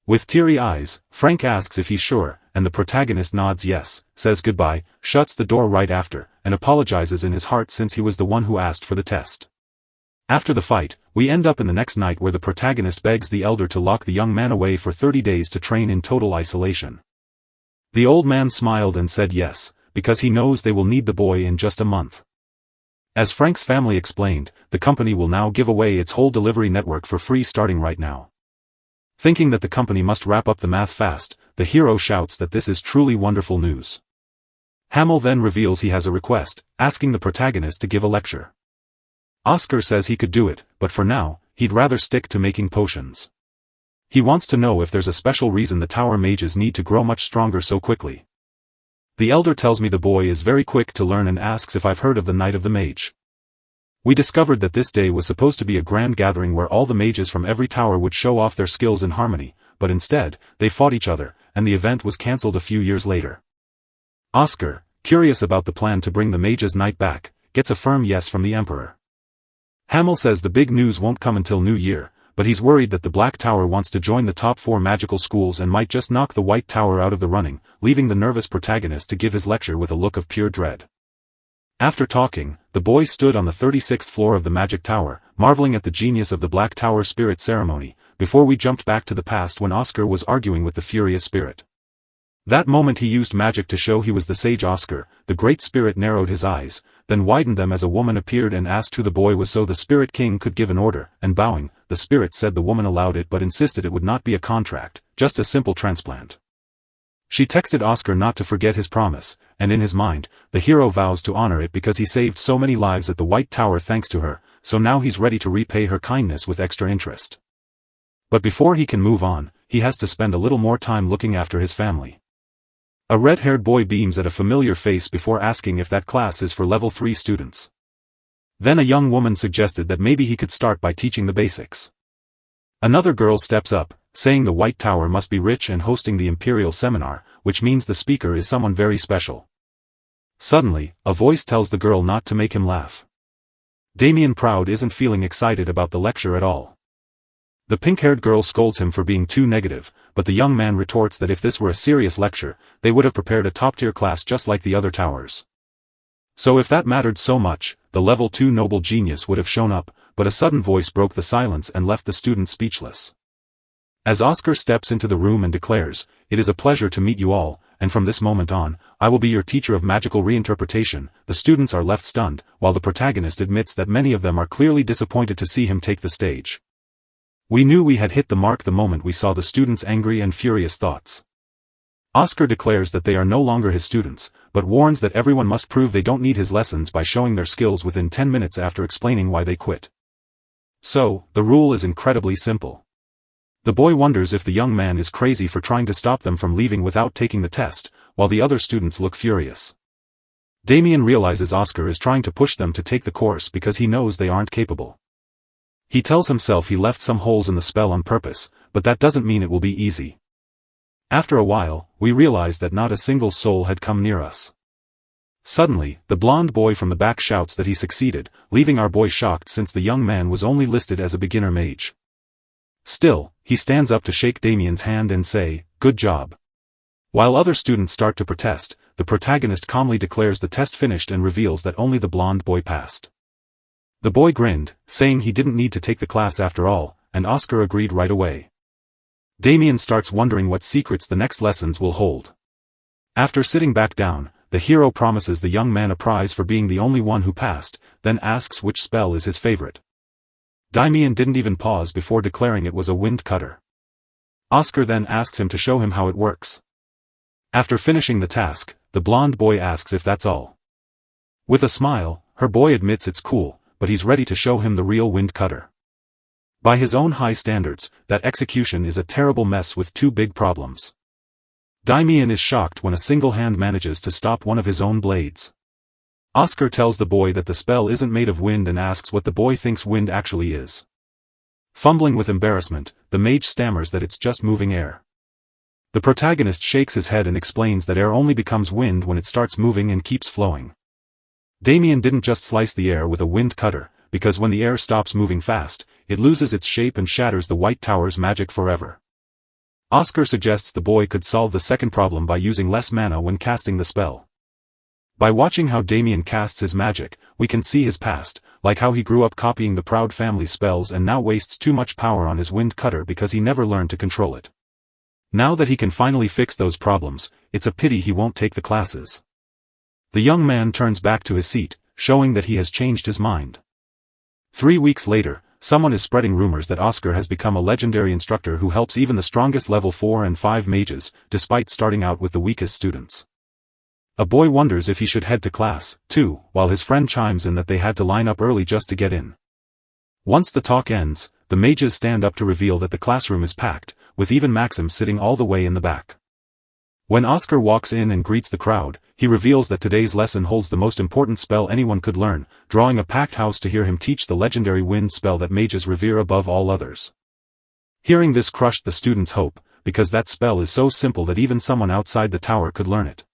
With teary eyes, Frank asks if he's sure, and the protagonist nods yes, says goodbye, shuts the door right after, and apologizes in his heart since he was the one who asked for the test. After the fight, we end up in the next night where the protagonist begs the elder to lock the young man away for 30 days to train in total isolation. The old man smiled and said yes, because he knows they will need the boy in just a month. As Frank's family explained, the company will now give away its whole delivery network for free starting right now. Thinking that the company must wrap up the math fast, the hero shouts that this is truly wonderful news. Hamel then reveals he has a request, asking the protagonist to give a lecture. Oscar says he could do it, but for now, he'd rather stick to making potions. He wants to know if there's a special reason the tower mages need to grow much stronger so quickly. The elder tells me the boy is very quick to learn and asks if I've heard of the Night of the Mage. We discovered that this day was supposed to be a grand gathering where all the mages from every tower would show off their skills in harmony, but instead, they fought each other, and the event was cancelled a few years later. Oscar, curious about the plan to bring the mages' night back, gets a firm yes from the Emperor. Hamel says the big news won't come until New Year, but he's worried that the Black Tower wants to join the top 4 magical schools and might just knock the White Tower out of the running, leaving the nervous protagonist to give his lecture with a look of pure dread. After talking, the boy stood on the 36th floor of the Magic Tower, marveling at the genius of the Black Tower spirit ceremony, before we jumped back to the past when Oscar was arguing with the furious spirit. That moment he used magic to show he was the sage Oscar. The great spirit narrowed his eyes, then widened them as a woman appeared and asked who the boy was so the spirit king could give an order, and bowing, the spirit said the woman allowed it but insisted it would not be a contract, just a simple transplant. She texted Oscar not to forget his promise, and in his mind, the hero vows to honor it because he saved so many lives at the White Tower thanks to her, so now he's ready to repay her kindness with extra interest. But before he can move on, he has to spend a little more time looking after his family. A red-haired boy beams at a familiar face before asking if that class is for level 3 students. Then a young woman suggested that maybe he could start by teaching the basics. Another girl steps up, saying the White Tower must be rich and hosting the Imperial Seminar, which means the speaker is someone very special. Suddenly, a voice tells the girl not to make him laugh. Damien Proud isn't feeling excited about the lecture at all. The pink-haired girl scolds him for being too negative, but the young man retorts that if this were a serious lecture, they would have prepared a top-tier class just like the other towers. So if that mattered so much, the level 2 noble genius would have shown up, but a sudden voice broke the silence and left the student speechless. As Oscar steps into the room and declares, "It is a pleasure to meet you all, and from this moment on, I will be your teacher of magical reinterpretation," the students are left stunned, while the protagonist admits that many of them are clearly disappointed to see him take the stage. We knew we had hit the mark the moment we saw the students' angry and furious thoughts. Oscar declares that they are no longer his students, but warns that everyone must prove they don't need his lessons by showing their skills within 10 minutes after explaining why they quit. So, the rule is incredibly simple. The boy wonders if the young man is crazy for trying to stop them from leaving without taking the test, while the other students look furious. Damien realizes Oscar is trying to push them to take the course because he knows they aren't capable. He tells himself he left some holes in the spell on purpose, but that doesn't mean it will be easy. After a while, we realize that not a single soul had come near us. Suddenly, the blonde boy from the back shouts that he succeeded, leaving our boy shocked since the young man was only listed as a beginner mage. Still, he stands up to shake Damien's hand and say, "Good job." While other students start to protest, the protagonist calmly declares the test finished and reveals that only the blonde boy passed. The boy grinned, saying he didn't need to take the class after all, and Oscar agreed right away. Damien starts wondering what secrets the next lessons will hold. After sitting back down, the hero promises the young man a prize for being the only one who passed, then asks which spell is his favorite. Damien didn't even pause before declaring it was a wind cutter. Oscar then asks him to show him how it works. After finishing the task, the blonde boy asks if that's all. With a smile, her boy admits it's cool, but he's ready to show him the real wind cutter. By his own high standards, that execution is a terrible mess with 2 big problems. Damien is shocked when a single hand manages to stop one of his own blades. Oscar tells the boy that the spell isn't made of wind and asks what the boy thinks wind actually is. Fumbling with embarrassment, the mage stammers that it's just moving air. The protagonist shakes his head and explains that air only becomes wind when it starts moving and keeps flowing. Damien didn't just slice the air with a wind cutter, because when the air stops moving fast, it loses its shape and shatters the White Tower's magic forever. Oscar suggests the boy could solve the second problem by using less mana when casting the spell. By watching how Damien casts his magic, we can see his past, like how he grew up copying the Proud family's spells and now wastes too much power on his wind cutter because he never learned to control it. Now that he can finally fix those problems, it's a pity he won't take the classes. The young man turns back to his seat, showing that he has changed his mind. 3 weeks later, someone is spreading rumors that Oscar has become a legendary instructor who helps even the strongest level 4 and 5 mages, despite starting out with the weakest students. A boy wonders if he should head to class, too, while his friend chimes in that they had to line up early just to get in. Once the talk ends, the mages stand up to reveal that the classroom is packed, with even Maxim sitting all the way in the back. When Oscar walks in and greets the crowd, he reveals that today's lesson holds the most important spell anyone could learn, drawing a packed house to hear him teach the legendary wind spell that mages revere above all others. Hearing this crushed the students' hope, because that spell is so simple that even someone outside the tower could learn it.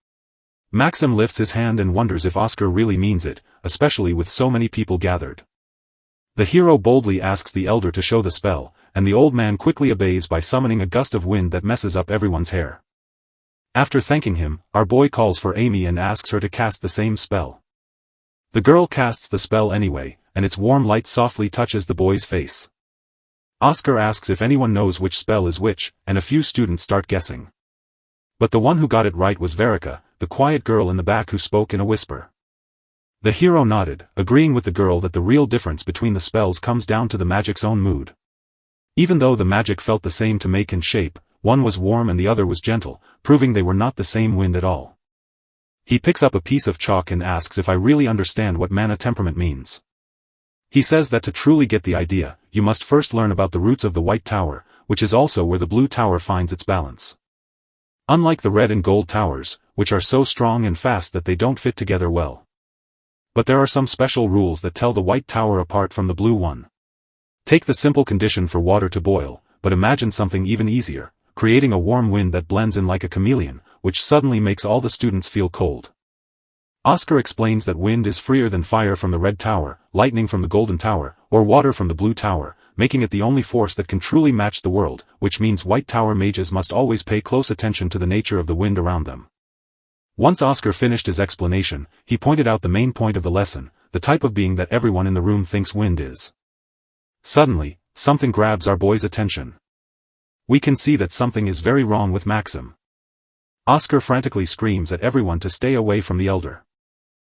Maxim lifts his hand and wonders if Oscar really means it, especially with so many people gathered. The hero boldly asks the elder to show the spell, and the old man quickly obeys by summoning a gust of wind that messes up everyone's hair. After thanking him, our boy calls for Amy and asks her to cast the same spell. The girl casts the spell anyway, and its warm light softly touches the boy's face. Oscar asks if anyone knows which spell is which, and a few students start guessing. But the one who got it right was Verica, the quiet girl in the back who spoke in a whisper. The hero nodded, agreeing with the girl that the real difference between the spells comes down to the magic's own mood. Even though the magic felt the same to make and shape, one was warm and the other was gentle, proving they were not the same wind at all. He picks up a piece of chalk and asks if I really understand what mana temperament means. He says that to truly get the idea, you must first learn about the roots of the White Tower, which is also where the Blue Tower finds its balance. Unlike the Red and Gold Towers, which are so strong and fast that they don't fit together well. But there are some special rules that tell the White Tower apart from the Blue one. Take the simple condition for water to boil, but imagine something even easier, creating a warm wind that blends in like a chameleon, which suddenly makes all the students feel cold. Oscar explains that wind is freer than fire from the Red Tower, lightning from the Golden Tower, or water from the Blue Tower, making it the only force that can truly match the world, which means White Tower mages must always pay close attention to the nature of the wind around them. Once Oscar finished his explanation, he pointed out the main point of the lesson, the type of being that everyone in the room thinks wind is. Suddenly, something grabs our boy's attention. We can see that something is very wrong with Maxim. Oscar frantically screams at everyone to stay away from the elder.